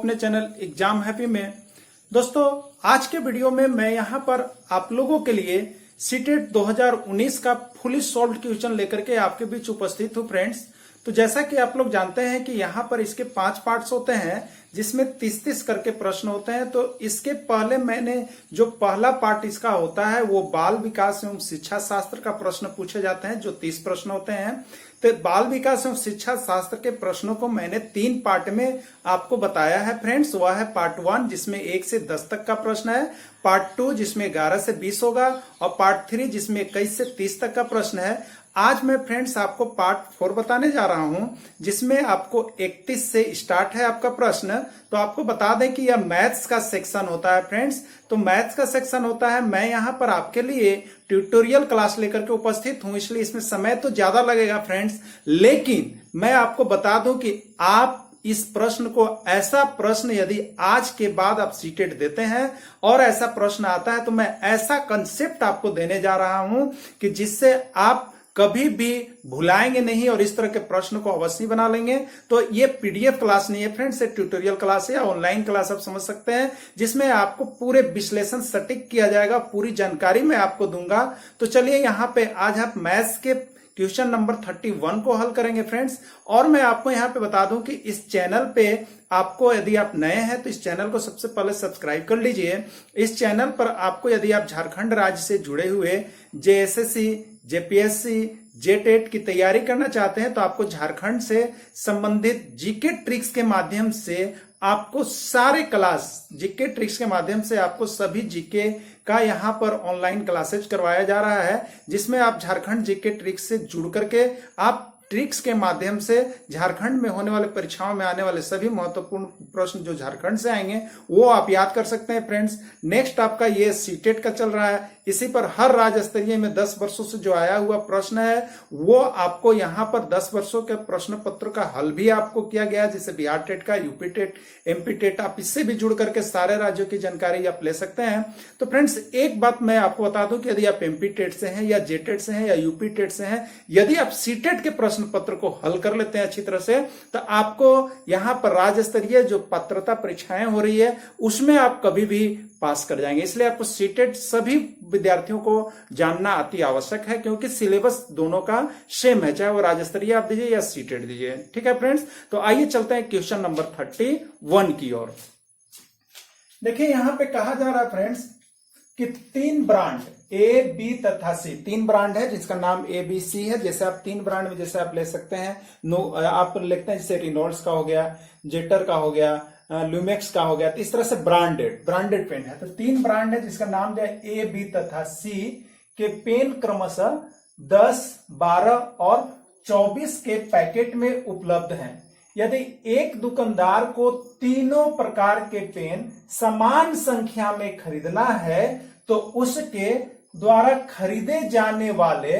अपने channel exam happy में। दोस्तों आज के वीडियो में मैं यहां पर आप लोगों के लिए सीटेट 2019 का फुली सॉल्व्ड क्वेश्चन लेकर के आपके बीच उपस्थित हूं फ्रेंड्स। तो जैसा कि आप लोग जानते हैं कि यहाँ पर इसके 5 पार्ट्स होते हैं जिसमें 30-30 करके प्रश्न होते हैं। तो इसके पहले मैंने जो पहला पार्ट इसका होता है वो बाल विकास एवं शिक्षा शास्त्र का प्रश्न पूछे जाते हैं जो 30 प्रश्न होते हैं। तो बाल विकास एवं शिक्षा शास्त्र के प्रश्नों को मैंने 3 पार्ट में आपको बताया है फ्रेंड्स। वह है पार्ट 1 जिसमें 1 से 10 तक का प्रश्न है, पार्ट 2 जिसमें 11 से 20 होगा और पार्ट 3 जिसमें 21 से 30 तक का प्रश्न है। आज मैं फ्रेंड्स आपको पार्ट 4 बताने जा रहा हूं जिसमें आपको 31 से स्टार्ट है आपका प्रश्न। तो आपको बता दें कि यह मैथ्स का सेक्शन होता है फ्रेंड्स। तो मैथ्स का सेक्शन होता है, मैं यहां पर आपके लिए ट्यूटोरियल क्लास लेकर के उपस्थित हूं, इसलिए इसमें समय तो ज्यादा लगेगा फ्रेंड्स। लेकिन मैं आपको बता दूं कि आप इस प्रश्न को, ऐसा प्रश्न यदि आज के बाद आप सीटेट देते हैं और ऐसा प्रश्न आता है तो मैं ऐसा कंसेप्ट आपको देने जा रहा हूं कि जिससे आप कभी भी भुलाएंगे नहीं और इस तरह के प्रश्न को अवश्य बना लेंगे। तो ये पीडीएफ क्लास नहीं है फ्रेंड्स, ये ट्यूटोरियल क्लास है या ऑनलाइन क्लास आप समझ सकते हैं, जिसमें आपको पूरे विश्लेषण सटीक किया जाएगा, पूरी जानकारी मैं आपको दूंगा। तो चलिए यहाँ पे आज आप मैथ्स के क्वेश्चन नंबर 31 को हल करेंगे फ्रेंड्स। और मैं आपको यहाँ पे बता दूं कि इस चैनल पे आपको, यदि आप नए हैं तो इस चैनल को सबसे पहले सब्सक्राइब कर लीजिए। इस चैनल पर आपको, यदि आप झारखंड राज्य से जुड़े हुए जेएसएससी, जेपीएससी, जेटेट की तैयारी करना चाहते हैं तो आपको झारखंड से संबंधित जीके ट्रिक्स के माध्यम से आपको सारे क्लास, जीके ट्रिक्स के माध्यम से आपको सभी जीके का यहाँ पर ऑनलाइन क्लासेज करवाया जा रहा है, जिसमें आप झारखंड जीके ट्रिक्स से जुड़ करके आप ट्रिक्स के माध्यम से झारखंड में होने वाले परीक्षाओं में आने वाले सभी महत्वपूर्ण प्रश्न जो झारखंड से आएंगे वो आप याद कर सकते हैं फ्रेंड्स। नेक्स्ट आपका ये सीटेट का चल रहा है, इसी पर हर राज्य स्तरीय में 10 वर्षों से जो आया हुआ प्रश्न है वो आपको यहाँ पर 10 वर्षों के प्रश्न पत्र का हल भी आपको किया गया है, जैसे बिहार टेट का, यूपी टेट, एमपी टेट, आप इससे भी जुड़ करके सारे राज्यों की जानकारी आप ले सकते हैं। तो फ्रेंड्स एक बात मैं आपको बता दूं कि यदि आप एमपी टेट से हैं या जेटेट से हैं या यूपी टेट से हैं, यदि आप सीटेट के प्रश्न पत्र को हल कर लेते हैं अच्छी तरह से तो आपको यहां पर राज्य स्तरीय जो पात्रता परीक्षाएं हो रही है उसमें आप कभी भी पास कर जाएंगे। इसलिए आपको सीटेट सभी विद्यार्थियों को जानना अति आवश्यक है, क्योंकि सिलेबस दोनों का सेम है, चाहे वो राज्य स्तरीय आप दीजिए या सीटेट दीजिए। ठीक है फ्रेंड्स, तो आइए चलते हैं क्वेश्चन नंबर 31 की ओर। देखिए यहां पे कहा जा रहा है फ्रेंड्स कि 3 ब्रांड ए, बी तथा सी, 3 ब्रांड है जिसका नाम ए, बी, सी है। जैसे आप 3 ब्रांड में जैसे आप ले सकते हैं, आप लिखते हैं जैसे रिनोल्ड्स का हो गया, जेटर का हो गया, ल्यूमेक्स का हो गया। तो इस तरह से ब्रांडेड पेन है। तो 3 ब्रांड है जिसका नाम जो है ए, बी तथा सी के पेन क्रमशः 10, 12 और 24 के पैकेट में उपलब्ध हैं। यदि एक दुकानदार को तीनों प्रकार के पेन समान संख्या में खरीदना है तो उसके द्वारा खरीदे जाने वाले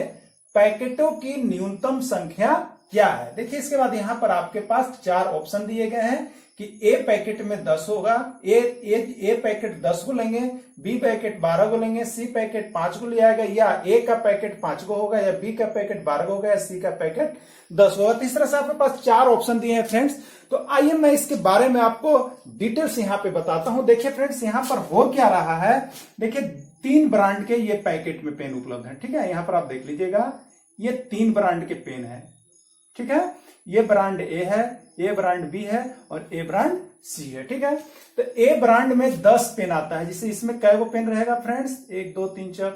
पैकेटों की न्यूनतम संख्या क्या है। देखिए इसके बाद यहां पर आपके पास 4 ऑप्शन दिए गए हैं कि ए पैकेट में 10 होगा, ए पैकेट 10 को लेंगे, बी पैकेट 12 को लेंगे, सी पैकेट 5 को ले आएगा, या ए का पैकेट 5 को होगा, या बी का पैकेट 12 को होगा, या सी का पैकेट 10 होगा। तो इस तरह से आपके पास 4 ऑप्शन दिए हैं फ्रेंड्स। तो आइए मैं इसके बारे में आपको डिटेल्स यहां पे बताता हूं। देखिए फ्रेंड्स यहां पर हो क्या रहा है, देखिए 3 ब्रांड के ये पैकेट में पेन उपलब्ध है। ठीक है, यहां पर आप देख लीजिएगा ये 3 ब्रांड के पेन है। ठीक है, ये ब्रांड ए है, ए ब्रांड बी है और ए ब्रांड सी है। ठीक है, तो ए ब्रांड में 10 पेन आता है, जिससे इसमें कै गो पेन रहेगा फ्रेंड्स, 1 2 3 4,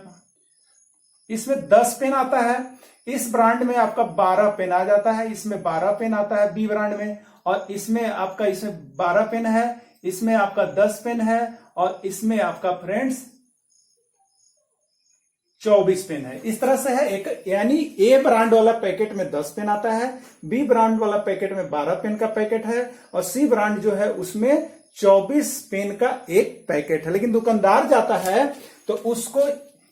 इसमें 10 पेन आता है। इस ब्रांड में आपका 12 पेन आ जाता है, इसमें 12 पेन आता है बी ब्रांड में, और इसमें आपका 12 पेन है, इसमें आपका 10 पेन है और इसमें आपका फ्रेंड्स 24 पेन है। इस तरह से है एक, यानी ए ब्रांड वाला पैकेट में 10 पेन आता है, बी ब्रांड वाला पैकेट में 12 पेन का पैकेट है और सी ब्रांड जो है उसमें 24 पेन का एक पैकेट है। लेकिन दुकानदार जाता है तो उसको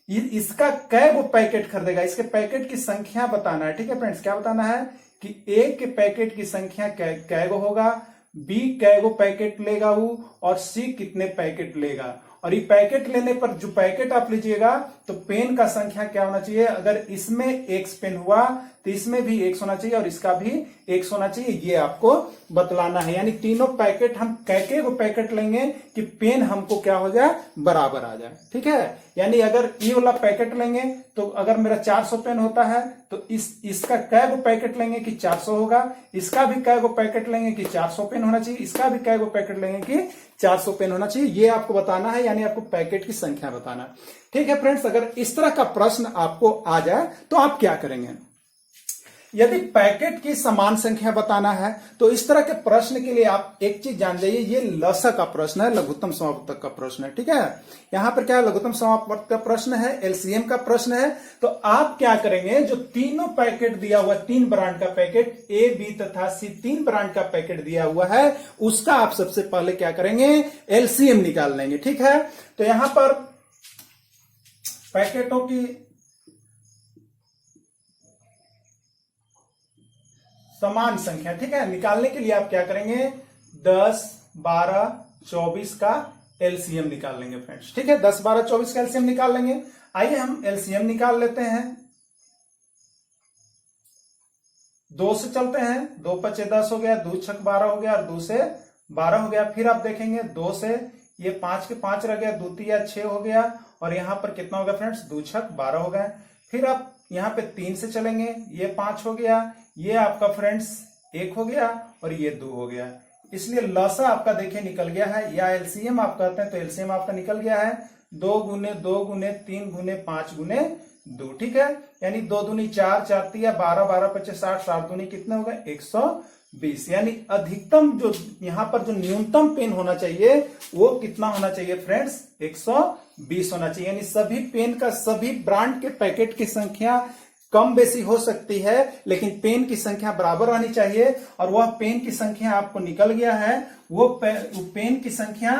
इसका कै गो पैकेट खरीदेगा, इसके पैकेट की संख्या बताना है। ठीक है फ्रेंड्स, क्या बताना है कि ए के पैकेट की संख्या कै गो होगा, बी कै गो पैकेट लेगा वो, और सी कितने पैकेट लेगा। और ये पैकेट लेने पर जो पैकेट आप लीजिएगा तो पेन का संख्या क्या होना चाहिए, अगर इसमें X पेन हुआ तो इसमें भी X होना चाहिए और इसका भी 100 होना चाहिए, ये आपको बतलाना है। यानी तीनों पैकेट हम कैके को पैकेट लेंगे कि पेन हमको क्या हो जाए, बराबर आ जाए। ठीक है, यानी अगर ये वाला पैकेट लेंगे तो अगर मेरा 400 पेन होता है तो इसका कै गो पैकेट लेंगे कि 400 होगा, इसका भी कै गो पैकेट लेंगे कि 400 पेन होना चाहिए, इसका भी कै गो पैकेट लेंगे कि 400 पेन होना चाहिए, ये आपको बताना है। यानी आपको पैकेट की संख्या बताना है। ठीक है फ्रेंड्स, अगर इस तरह का प्रश्न आपको आ जाए तो आप क्या करेंगे। यदि पैकेट की समान संख्या बताना है तो इस तरह के प्रश्न के लिए आप एक चीज जान जाइए, ये लसा का प्रश्न है, लघुत्तम समापवर्तक का प्रश्न है। ठीक है, यहां पर क्या है, लघुत्तम समापवर्तक का प्रश्न है, एलसीएम का प्रश्न है। तो आप क्या करेंगे, जो तीनों पैकेट दिया हुआ, 3 ब्रांड का पैकेट, ए बी तथा सी 3 ब्रांड का पैकेट दिया हुआ है, उसका आप सबसे पहले क्या करेंगे, एलसीएम निकाल लेंगे। ठीक है, तो यहां पर पैकेटों की समान संख्या, ठीक है, निकालने के लिए आप क्या करेंगे, 10, 12, 24 का एलसीएम निकाल लेंगे फ्रेंड्स। ठीक है, 10, 12, 24 का एलसीएम निकाल लेंगे। आइए हम एलसीएम निकाल लेते हैं। 2 से चलते हैं, 2 पचे 10 हो गया, 2 छक 12 हो गया और 2 से 12 हो गया। फिर आप देखेंगे 2 से ये 5 के 5 रह गया, 2 तिया 6 हो गया और यहां पर कितना हो गया फ्रेंड्स, 2 छक 12 हो गए। फिर आप यहां पे 3 से चलेंगे, ये 5 हो गया, ये आपका फ्रेंड्स 1 हो गया और ये 2 हो गया। इसलिए लसा आपका देखिए निकल गया है, या एलसीएम आप कहते हैं तो एलसीएम आपका निकल गया है 2 गुने 2 गुने 3 गुने 5 गुने 2। ठीक है, यानी 2 दूनी 4, 4 तिया 12, 12 पचे 60, 60 दूनी कितने हो गए, 120। यानी अधिकतम जो यहां पर जो न्यूनतम पेन होना चाहिए वो कितना होना चाहिए फ्रेंड्स, 120 होना चाहिए। यानी सभी पेन का, सभी ब्रांड के पैकेट की संख्या कम बेसी हो सकती है, लेकिन पेन की संख्या बराबर रहनी चाहिए। और वह पेन की संख्या आपको निकल गया है, वो पेन की संख्या,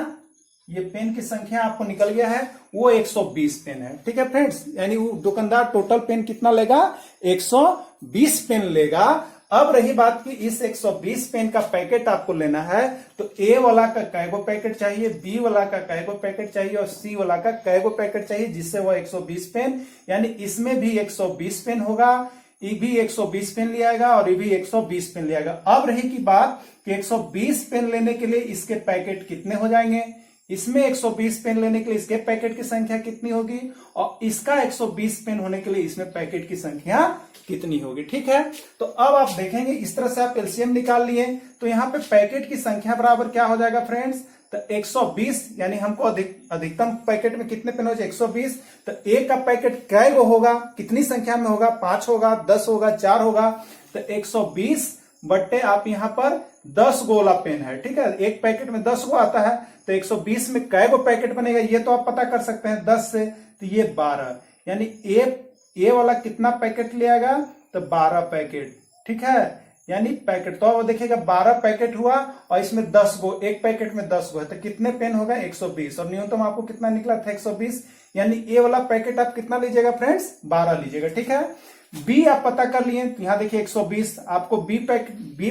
ये पेन की संख्या आपको निकल गया है, वो 120 पेन है। ठीक है फ्रेंड्स, यानी वो दुकानदार टोटल पेन कितना लेगा, 120 पेन लेगा। अब रही बात कि इस 120 पेन का पैकेट आपको लेना है तो ए वाला का कैगो पैकेट चाहिए, बी वाला का कैगो पैकेट चाहिए और सी वाला का कैगो पैकेट चाहिए, जिससे वह 120 पेन, यानी इसमें भी 120 पेन होगा, ये भी 120 पेन ले आएगा और ये भी 120 पेन ले आएगा। अब रही की बात कि 120 पेन लेने के लिए इसके पैकेट कितने हो जाएंगे, इसमें 120 पेन लेने के लिए इसके पैकेट की संख्या कितनी होगी और इसका 120 पेन होने के लिए इसमें पैकेट की संख्या कितनी होगी। ठीक है, तो अब आप देखेंगे इस तरह से आप एलसीएम निकाल लिए, तो यहां पे पैकेट की संख्या बराबर क्या हो जाएगा फ्रेंड्स, तो 120, यानी हमको अधिकतम पैकेट में कितने पेन हो जाए, 120। तो एक का पैकेट कै गो होगा, कितनी संख्या में होगा, 5 होगा, 10 होगा, 4 होगा। तो 120 बट्टे आप यहां पर 10 गोला पेन है। ठीक है, एक पैकेट में 10 गो आता है, तो 120 में कै गो पैकेट बनेगा ये तो आप पता कर सकते हैं 10 से, तो ये 12, यानी ए वाला कितना पैकेट ले आएगा, तो 12 पैकेट। ठीक है, यानी पैकेट तो अब देखिएगा 12 पैकेट हुआ और इसमें 10 गो, एक पैकेट में 10 गो है, तो कितने पेन होगा, 120। और न्यूनतम आपको कितना निकला था, 120। यानी ए वाला पैकेट आप कितना लीजिएगा फ्रेंड्स, 12 लीजिएगा। ठीक है, बी आप पता कर लिए, यहां देखिए 120, आपको बी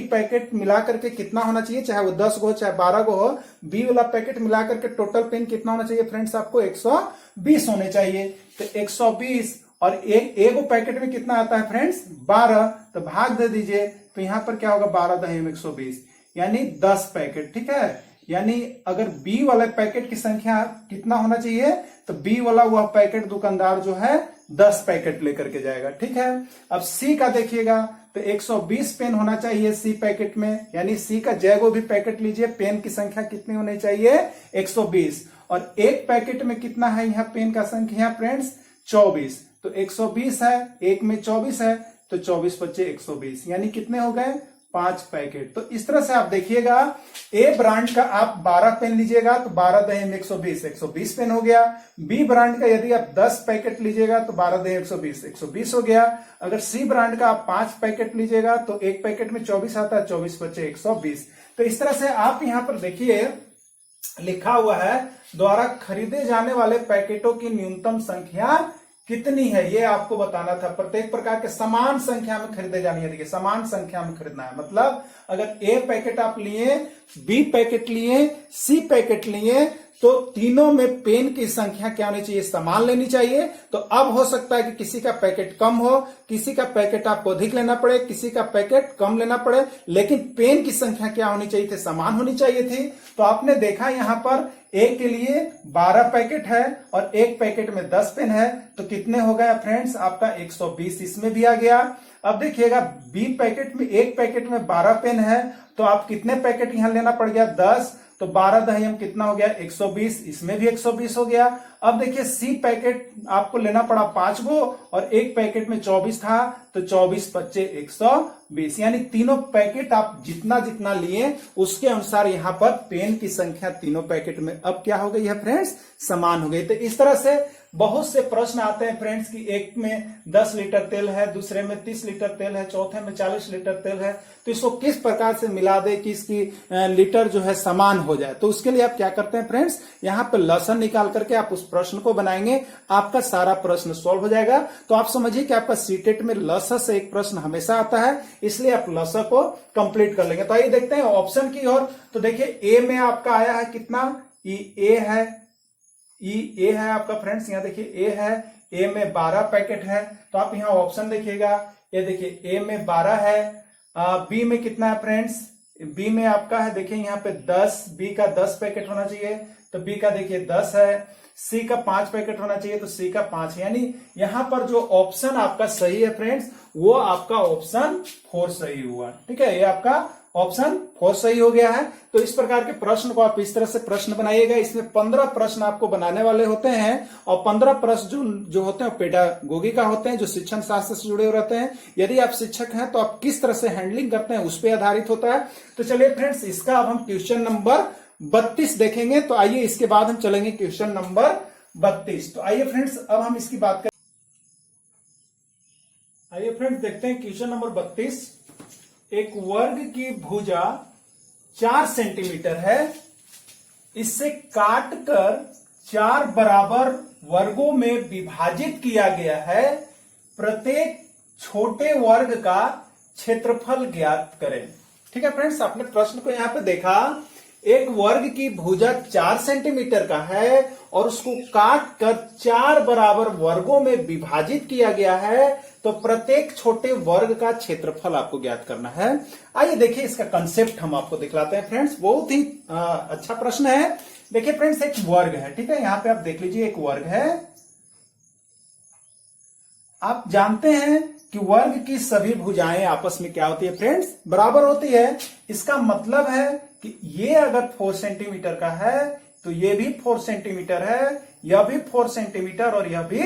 पैकेट मिला करके कितना होना चाहिए, चाहे वो 10 गो हो चाहे 12 गो हो, बी वाला पैकेट मिला करके टोटल पेन कितना होना चाहिए फ्रेंड्स, आपको 120 होने चाहिए। तो 120 और एक पैकेट में कितना आता है फ्रेंड्स, 12, तो भाग दे दीजिए, तो यहां पर क्या होगा, 12 दही 120, यानी 10 पैकेट। ठीक है, यानी अगर बी वाले पैकेट की संख्या कितना होना चाहिए, तो बी वाला वह पैकेट दुकानदार जो है 10 पैकेट लेकर के जाएगा। ठीक है, अब सी का देखिएगा, तो 120 पेन होना चाहिए सी पैकेट में, यानी सी का जैगो भी पैकेट लीजिए, पेन की संख्या कितनी होनी चाहिए, 120। और एक पैकेट में कितना है यहाँ पेन का संख्या फ्रेंड्स, 24। तो 120 है, एक में 24 है, तो 24 बच्चे 120, यानी कितने हो गए, 5 पैकेट। तो इस तरह से आप देखिएगा, ए ब्रांड का आप 12 पेन लीजिएगा तो 12 दही 120, 120 पेन हो गया। बी ब्रांड का यदि आप 10 पैकेट लीजिएगा तो 12 दही 120, 120 हो गया। अगर सी ब्रांड का आप 5 पैकेट लीजिएगा तो एक पैकेट में 24 आता है, 24 बच्चे 120। तो इस तरह से आप यहां पर देखिए लिखा हुआ है, द्वारा खरीदे जाने वाले पैकेटों की न्यूनतम संख्या कितनी है ये आपको बताना था। प्रत्येक प्रकार के समान संख्या में खरीदे जानी है। देखिए समान संख्या में खरीदना है, मतलब अगर ए पैकेट आप लिए, बी पैकेट लिए, सी पैकेट लिए, तो तीनों में पेन की संख्या क्या होनी चाहिए, समान लेनी चाहिए। तो अब हो सकता है कि किसी का पैकेट कम हो, किसी का पैकेट आपको अधिक लेना पड़े, किसी का पैकेट कम लेना पड़े, लेकिन पेन की संख्या क्या होनी चाहिए थी, समान होनी चाहिए थी। तो आपने देखा यहां पर ए के लिए 12 पैकेट है और एक पैकेट में 10 पेन है, तो कितने हो गए फ्रेंड्स, आपका 120 इसमें भी आ गया। अब देखिएगा बी पैकेट में, एक पैकेट में 12 पेन है, तो आप कितने पैकेट यहां लेना पड़ गया, 10, तो 12 दहम कितना हो गया, 120, इसमें भी 120 हो गया। अब देखिए सी पैकेट आपको लेना पड़ा 5 गो और एक पैकेट में 24 था, तो 24 बच्चे 120, यानी तीनों पैकेट आप जितना जितना लिए उसके अनुसार यहां पर पेन की संख्या तीनों पैकेट में अब क्या हो गई है फ्रेंड्स, समान हो गई। तो इस तरह से बहुत से प्रश्न आते हैं फ्रेंड्स कि एक में 10 लीटर तेल है, दूसरे में 30 लीटर तेल है, चौथे में 40 लीटर तेल है, तो इसको किस प्रकार से मिला दे कि इसकी लीटर जो है समान हो जाए। तो उसके लिए आप क्या करते हैं फ्रेंड्स, यहां पर लसन निकाल करके आप उस प्रश्न को बनाएंगे, आपका सारा प्रश्न सॉल्व हो जाएगा। तो आप समझिए कि आपका सीटेट में लस से एक प्रश्न हमेशा आता है, इसलिए आप लस को कंप्लीट कर लेंगे। तो आइए देखते हैं ऑप्शन की ओर। तो देखिए ए में आपका आया है कितना, ए है, ए है आपका फ्रेंड्स, यहां देखिए ए है, ए में 12 पैकेट है, तो आप यहां ऑप्शन देखिएगा, ये देखिए ए में 12 है। बी में कितना है फ्रेंड्स, बी में आपका है, देखिए यहां पे 10, बी का 10 पैकेट होना चाहिए, तो बी का देखिए 10 है। सी का 5 पैकेट होना चाहिए, तो सी का 5 है, यानी यहां पर जो ऑप्शन आपका सही है फ्रेंड्स, वो आपका ऑप्शन 4 सही हुआ। ठीक है, ये आपका ऑप्शन 4 सही हो गया है। तो इस प्रकार के प्रश्न को आप इस तरह से प्रश्न बनाइएगा। इसमें 15 प्रश्न आपको बनाने वाले होते हैं और 15 प्रश्न जो होते हैं पेडागोगी का होते हैं, जो शिक्षण शास्त्र से जुड़े रहते हैं। यदि आप शिक्षक हैं तो आप किस तरह से हैंडलिंग करते हैं उस पर आधारित होता है। तो चलिए फ्रेंड्स, इसका अब हम क्वेश्चन नंबर 32 देखेंगे। तो आइए इसके बाद हम चलेंगे क्वेश्चन नंबर 32। तो आइए फ्रेंड्स अब हम इसकी बात करें। आइए फ्रेंड्स देखते हैं क्वेश्चन नंबर 32। एक वर्ग की भुजा 4 सेंटीमीटर है, इससे काटकर 4 बराबर वर्गों में विभाजित किया गया है। प्रत्येक छोटे वर्ग का क्षेत्रफल ज्ञात करें। ठीक है फ्रेंड्स, आपने प्रश्न को यहां पे देखा, एक वर्ग की भुजा 4 सेंटीमीटर का है और उसको काट कर 4 बराबर वर्गों में विभाजित किया गया है, तो प्रत्येक छोटे वर्ग का क्षेत्रफल आपको ज्ञात करना है। आइए देखिए इसका कंसेप्ट हम आपको दिखलाते हैं फ्रेंड्स, बहुत ही अच्छा प्रश्न है। देखिए फ्रेंड्स, एक वर्ग है, ठीक है, यहां पे आप देख लीजिए एक वर्ग है। आप जानते हैं कि वर्ग की सभी भुजाएं आपस में क्या होती है फ्रेंड्स, बराबर होती है। इसका मतलब है कि ये अगर 4 सेंटीमीटर का है तो ये भी 4 सेंटीमीटर है, यह भी 4 सेंटीमीटर और यह भी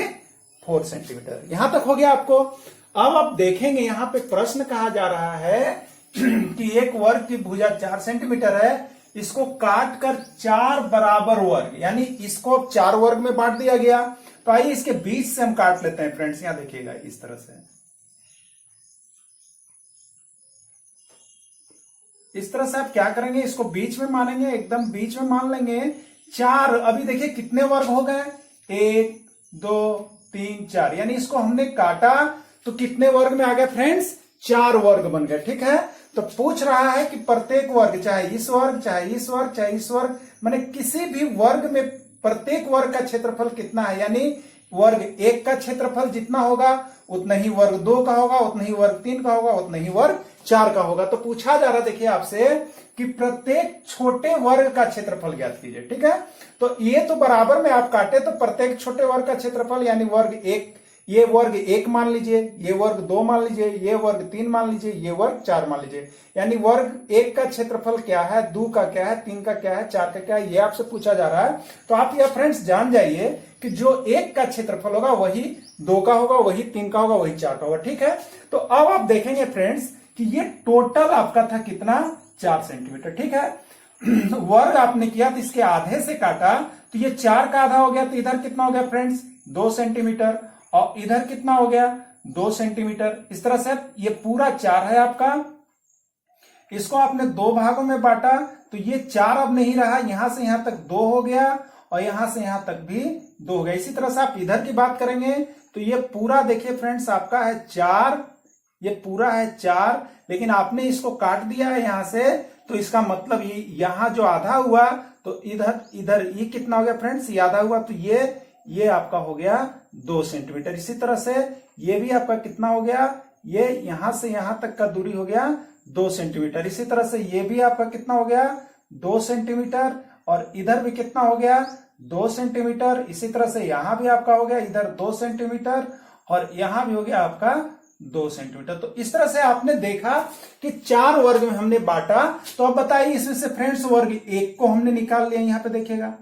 4 सेंटीमीटर। यहां तक हो गया आपको। अब आप देखेंगे यहां पे प्रश्न कहा जा रहा है कि एक वर्ग की भुजा 4 सेंटीमीटर है, इसको काट कर 4 बराबर वर्ग, यानी इसको 4 वर्ग में बांट दिया गया। तो आइए इसके बीच से हम काट लेते हैं फ्रेंड्स, यहां देखिएगा इस तरह से, इस तरह से आप क्या करेंगे, इसको बीच में मानेंगे, एकदम बीच में मान लेंगे। 4, अभी देखिए कितने वर्ग हो गए, 1 2 3 4, यानी इसको हमने काटा तो कितने वर्ग में आ गए फ्रेंड्स, 4 वर्ग बन गए। ठीक है, तो पूछ रहा है कि प्रत्येक वर्ग, चाहे इस वर्ग चाहे इस वर्ग चाहे इस वर्ग, माने किसी भी वर्ग में प्रत्येक वर्ग का क्षेत्रफल कितना है, यानी वर्ग 1 का क्षेत्रफल जितना होगा उतना ही वर्ग 2 का होगा, उतना ही वर्ग 3 का होगा, उतना ही वर्ग 4 का होगा। तो पूछा जा रहा देखिए आपसे कि प्रत्येक छोटे वर्ग का क्षेत्रफल ज्ञात कीजिए। ठीक है, तो ये तो बराबर में आप काटे तो प्रत्येक छोटे वर्ग का क्षेत्रफल, यानी वर्ग 1, ये वर्ग 1 मान लीजिए, ये वर्ग 2 मान लीजिए, ये वर्ग 3 मान लीजिए, ये वर्ग 4 मान लीजिए। यानी वर्ग 1 का क्षेत्रफल क्या है, 2 का क्या है, 3 का क्या है, 4 का क्या है, ये आपसे पूछा जा रहा है। तो आप यह फ्रेंड्स जान जाइए कि जो 1 का क्षेत्रफल होगा वही 2 का होगा, वही 3 का होगा, वही 4 का होगा। ठीक है, तो अब आप देखेंगे फ्रेंड्स कि ये टोटल आपका था कितना, 4 सेंटीमीटर। ठीक है, वर्ग आपने किया तो इसके आधे से काटा तो ये 4 का आधा हो गया, तो इधर कितना हो गया फ्रेंड्स, 2 सेंटीमीटर, और इधर कितना हो गया, 2 सेंटीमीटर। इस तरह से ये पूरा 4 है आपका, इसको आपने 2 भागों में बांटा तो ये 4 अब नहीं रहा, यहां से यहां तक 2 हो गया और यहां से यहां तक भी 2 हो गया। इसी तरह से आप इधर की बात करेंगे तो ये पूरा देखिए फ्रेंड्स आपका है 4, ये पूरा है 4, लेकिन आपने इसको काट दिया है यहां से, तो इसका मतलब ये यहां जो आधा हुआ तो इधर इधर ये कितना हो गया फ्रेंड्स, ये आधा हुआ, तो ये आपका हो गया 2 सेंटीमीटर। इसी तरह से ये भी आपका कितना हो गया, ये यहां से यहां तक का दूरी हो गया 2 सेंटीमीटर। इसी तरह से ये भी आपका कितना हो गया 2 सेंटीमीटर, और इधर भी कितना हो गया 2 सेंटीमीटर। इसी तरह से यहां भी आपका हो गया इधर 2 सेंटीमीटर, और यहां भी हो गया आपका 2 सेंटीमीटर। तो इस तरह से आपने देखा कि 4 वर्ग में हमने बांटा। तो अब बताइए इसमें से फ्रेंड्स वर्ग 1 को हमने निकाल लिया, यहां पे देखिएगा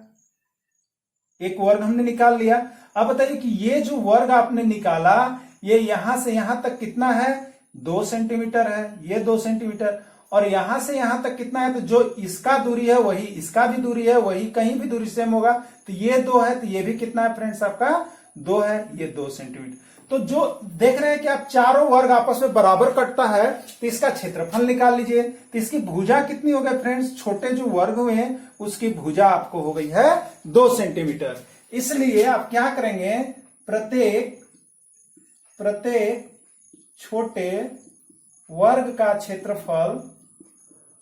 एक वर्ग हमने निकाल लिया। अब बताइए कि ये जो वर्ग आपने निकाला ये यहां से यहां तक कितना है 2 सेंटीमीटर है, ये 2 सेंटीमीटर, और यहां से यहां तक कितना है, तो जो इसका दूरी है वही इसका भी दूरी है, वही कहीं भी दूरी सेम होगा, तो ये 2 है, तो ये भी कितना है फ्रेंड्स आपका 2 है, ये 2 सेंटीमीटर। तो जो देख रहे हैं कि आप चारों वर्ग आपस में बराबर कटता है, तो इसका क्षेत्रफल निकाल लीजिए। तो इसकी भुजा कितनी हो गई फ्रेंड्स, छोटे जो वर्ग हुए हैं उसकी भुजा आपको हो गई है 2 सेंटीमीटर। इसलिए आप क्या करेंगे, प्रत्येक छोटे वर्ग का क्षेत्रफल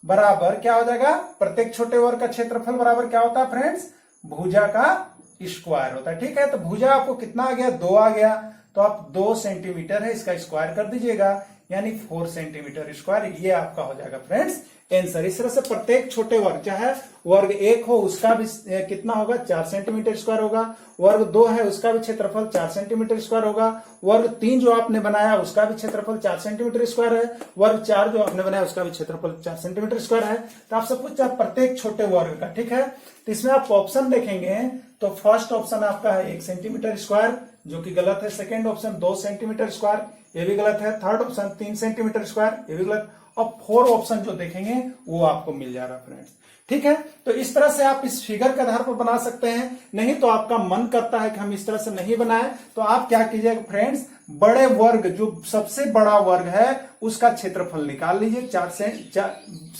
बराबर क्या हो जाएगा, प्रत्येक छोटे वर्ग का क्षेत्रफल बराबर क्या होता है फ्रेंड्स, भुजा का स्क्वायर होता है। ठीक है, तो भुजा आपको कितना आ गया 2 आ गया, तो आप 2 सेंटीमीटर है इसका स्क्वायर कर दीजिएगा, यानी 4 सेंटीमीटर स्क्वायर, ये आपका हो जाएगा फ्रेंड्स आंसर। इस तरह से प्रत्येक छोटे वर्ग, चाहे वर्ग 1 हो उसका भी कितना होगा 4 सेंटीमीटर स्क्वायर होगा, वर्ग 2 है उसका भी क्षेत्रफल 4 सेंटीमीटर स्क्वायर होगा, वर्ग 3 जो आपने बनाया उसका भी क्षेत्रफल 4 सेंटीमीटर स्क्वायर है, वर्ग 4 जो आपने बनाया उसका भी क्षेत्रफल 4 सेंटीमीटर स्क्वायर है। तो आप सब कुछ प्रत्येक छोटे वर्ग का, ठीक है। तो इसमें आप ऑप्शन देखेंगे तो फर्स्ट ऑप्शन आपका है 1 सेंटीमीटर स्क्वायर, जो कि गलत है। सेकेंड ऑप्शन 2 सेंटीमीटर स्क्वायर, ये भी गलत है। थर्ड ऑप्शन 3 सेंटीमीटर स्क्वायर, ये भी गलत। और 4 ऑप्शन जो देखेंगे वो आपको मिल जा रहा है फ्रेंड्स, ठीक है। तो इस तरह से आप इस फिगर के आधार पर बना सकते हैं, नहीं तो आपका मन करता है कि हम इस तरह से नहीं बनाए, तो आप क्या कीजिएगा फ्रेंड्स, बड़े वर्ग जो सबसे बड़ा वर्ग है उसका क्षेत्रफल निकाल लीजिए।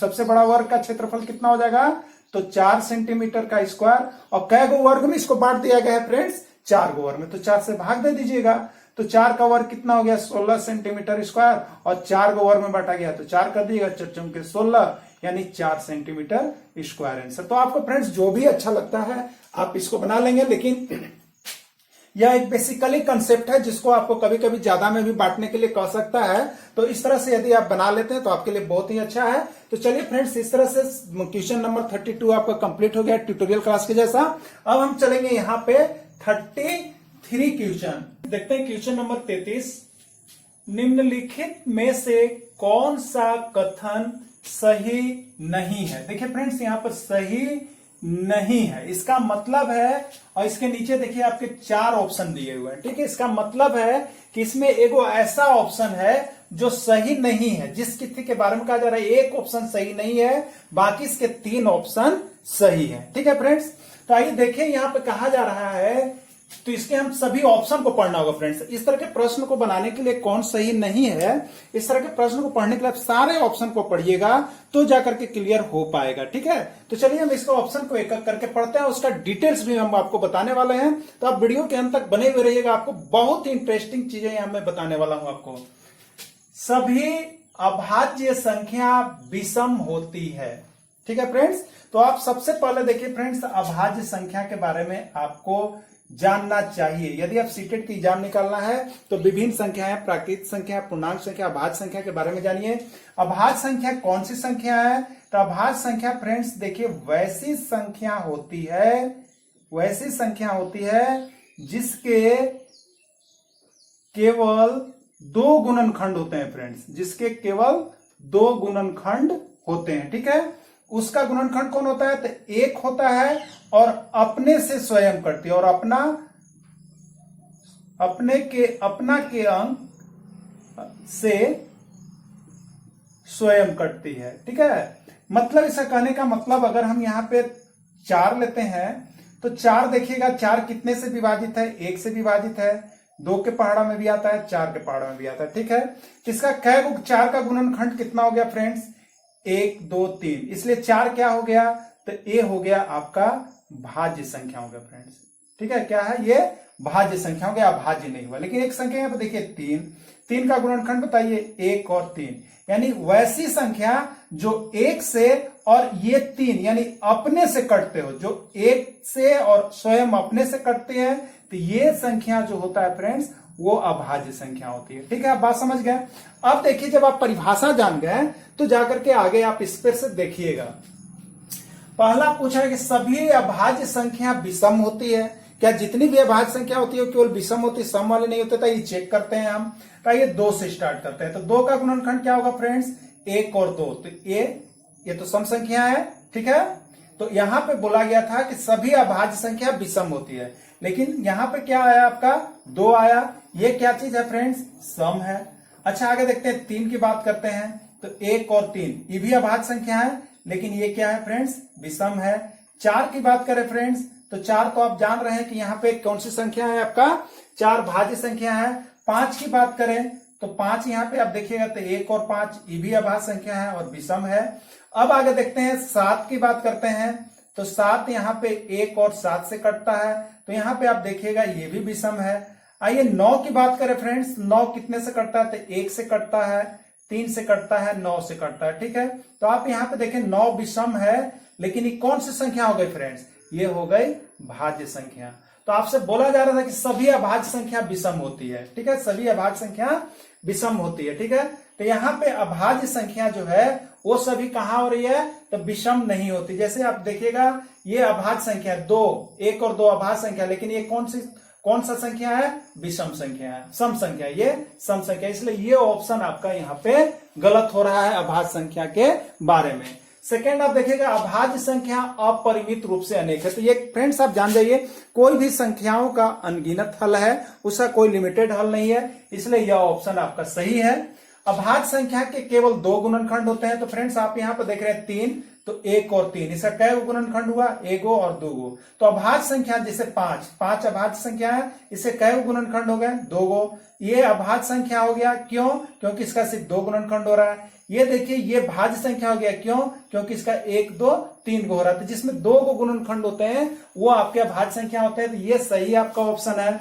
सबसे बड़ा वर्ग का क्षेत्रफल कितना हो जाएगा, तो 4 सेंटीमीटर का स्क्वायर, और कै गो वर्ग में इसको बांट दिया गया है फ्रेंड्स, 4 गो वर्ग में, तो 4 से भाग दे दीजिएगा। तो 4 का वर्ग कितना हो गया 16 सेंटीमीटर स्क्वायर, और 4 को वर्ग में बांटा गया तो 4 कर दिएगा, 4 चौके 16, यानी 4 सेंटीमीटर स्क्वायर आंसर। तो आपको फ्रेंड्स जो भी अच्छा लगता है आप इसको बना लेंगे, लेकिन यह एक बेसिकली कंसेप्ट है जिसको आपको कभी कभी ज्यादा में भी बांटने के लिए कह सकता है। तो इस तरह से यदि आप बना लेते हैं तो आपके लिए बहुत ही अच्छा है। तो चलिए फ्रेंड्स, इस तरह से क्वेश्चन नंबर 32 आपका कंप्लीट हो गया ट्यूटोरियल क्लास के जैसा। अब हम चलेंगे यहाँ पे 33 क्वेश्चन, देखते हैं क्वेश्चन नंबर 33। निम्नलिखित में से कौन सा कथन सही नहीं है। देखिए फ्रेंड्स, यहाँ पर सही नहीं है इसका मतलब है, और इसके नीचे देखिए आपके 4 ऑप्शन दिए हुए हैं, ठीक है। इसका मतलब है कि इसमें एगो ऐसा ऑप्शन है जो सही नहीं है, जिस किसी के बारे में कहा जा रहा है एक ऑप्शन सही नहीं है, बाकी इसके 3 ऑप्शन सही है, ठीक है फ्रेंड्स। तो आइए देखिए यहाँ पे कहा जा रहा है, तो इसके हम सभी ऑप्शन को पढ़ना होगा फ्रेंड्स। इस तरह के प्रश्न को बनाने के लिए कौन सही नहीं है, इस तरह के प्रश्न को पढ़ने के लिए आप सारे ऑप्शन को पढ़िएगा तो जाकर के क्लियर हो पाएगा, ठीक है। तो चलिए हम इसका ऑप्शन को एक एक करके पढ़ते हैं, उसका डिटेल्स भी हम आपको बताने वाले हैं। तो आप वीडियो के अंत तक बने हुए रहिएगा, आपको बहुत ही इंटरेस्टिंग चीजें यहां मैं बताने वाला हूं आपको। सभी अभाज्य संख्या विषम होती है, ठीक है फ्रेंड्स। तो आप सबसे पहले देखिए फ्रेंड्स, अभाज्य संख्या के बारे में आपको जानना चाहिए। यदि आप सीटेट की एग्जाम निकालना है तो विभिन्न संख्याएं, प्राकृतिक संख्या, पूर्णांक संख्या, अभाज्य संख्या के बारे में जानिए। अभाज्य संख्या कौन सी संख्या है, तो अभाज्य संख्या फ्रेंड्स देखिए वैसी संख्या होती है जिसके केवल 2 गुणनखंड होते हैं फ्रेंड्स, जिसके केवल 2 गुणनखंड होते हैं, ठीक है। उसका गुणनखंड कौन होता है, तो 1 होता है और अपने से स्वयं करती है, और अपना के अंक से स्वयं कटती है, ठीक है। मतलब इसका कहने का मतलब, अगर हम यहाँ पे 4 लेते हैं तो 4 देखिएगा 4 कितने से विभाजित है, 1 से विभाजित है, 2 के पहाड़ा में भी आता है, 4 के पहाड़ा में भी आता है, ठीक है। इसका 4 का गुणनखंड कितना हो गया फ्रेंड्स, 1 2 3, इसलिए 4 क्या हो गया, तो ए हो गया आपका भाज्य संख्या हो गया फ्रेंड्स, ठीक है, क्या है ये भाज्य संख्या हो गया, अभाज्य नहीं हुआ। लेकिन एक संख्या यहाँ पे देखिए 3 का गुणनखंड बताइए 1 और 3, यानी वैसी संख्या जो 1 से और ये 3 यानी अपने से कटते हो, जो 1 से और स्वयं अपने से कटते हैं, तो ये संख्या जो होता है फ्रेंड्स वो अभाज्य संख्या होती है। ठीक है, आप बात समझ गए। अब देखिए जब आप परिभाषा जान गए तो जाकर के आगे आप इस पर से देखिएगा। पहला पूछा है कि सभी अभाज्य संख्या विषम होती है क्या? जितनी भी अभाज्य संख्या होती है केवल विषम होती है, सम वाले नहीं होते। तो ये चेक करते हैं हम। तो ये 2 से स्टार्ट करते हैं। तो 2 का गुणनखंड क्या होगा फ्रेंड्स? 1 और 2। तो ये तो सम संख्या है, ठीक है। तो यहां पे बोला गया था कि सभी अभाज्य संख्या विषम होती है, लेकिन यहां पे क्या आया आपका? 2 आया। ये क्या चीज है फ्रेंड्स? सम है। अच्छा आगे देखते हैं, 3 की बात करते हैं। तो 1 और 3 ये भी अभाज्य संख्या है, लेकिन ये क्या है फ्रेंड्स? विषम है। 4 की बात करें फ्रेंड्स, तो 4 तो आप जान रहे हैं कि यहाँ पे कौन सी संख्या है आपका? 4 भाज्य संख्या है। 5 की बात करें तो 5 यहाँ पे आप देखिएगा तो 1 और 5 ये भी अभाज्य संख्या है और विषम है। अब आगे देखते हैं, 7 की बात करते हैं। तो 7 यहाँ पे 1 और 7 से कटता है, तो यहाँ पे आप देखिएगा ये भी विषम है। आइए 9 की बात करें फ्रेंड्स, 9 कितने से कटता है? तो 1 से कटता है, 3 से कटता है, 9 से कटता है। ठीक है, तो आप यहाँ पे देखें 9 विषम है, लेकिन ये कौन सी संख्या हो गई फ्रेंड्स? ये हो गई भाज्य संख्या। तो आपसे बोला जा रहा था कि सभी अभाज्य संख्या विषम होती है। ठीक है, सभी अभाज्य संख्या विषम होती है। ठीक है, तो यहाँ पे अभाज्य संख्या जो है वो सभी कहां हो रही है? तो विषम नहीं होती। जैसे आप देखिएगा ये अभाज्य संख्या 2, 1 और 2 अभाज्य संख्या, लेकिन ये कौन सा संख्या है? विषम संख्या है, सम संख्या, ये सम संख्या। इसलिए ये ऑप्शन आपका यहाँ पे गलत हो रहा है अभाज्य संख्या के बारे में। सेकेंड आप देखिएगा, अभाज्य संख्या अपरिमित रूप से अनेक है। तो ये फ्रेंड्स आप जान जाइए, कोई भी संख्याओं का अनगिनत हल है, उसका कोई लिमिटेड हल नहीं है, इसलिए यह ऑप्शन आपका सही है। अभाज्य संख्या के केवल 2 गुणनखंड होते हैं। तो फ्रेंड्स आप यहाँ पर देख रहे हैं 3, तो 1 और 3, इसका कै गुणनखंड हुआ? 1 और 2। तो अभाज्य संख्या जैसे 5 अभाज्य संख्या है, इससे कै गुणनखंड हो गए? 2। ये अभाज्य संख्या हो गया, क्यों? क्योंकि इसका सिर्फ 2 गुणनखंड हो रहा है। ये देखिए ये भाज्य संख्या हो गया, क्यों? क्योंकि इसका 1, 2, 3 हो रहा है। तो जिसमें 2 गुणनखंड होते हैं वो आपके अभाज्य संख्या होते हैं। तो ये सही आपका ऑप्शन है।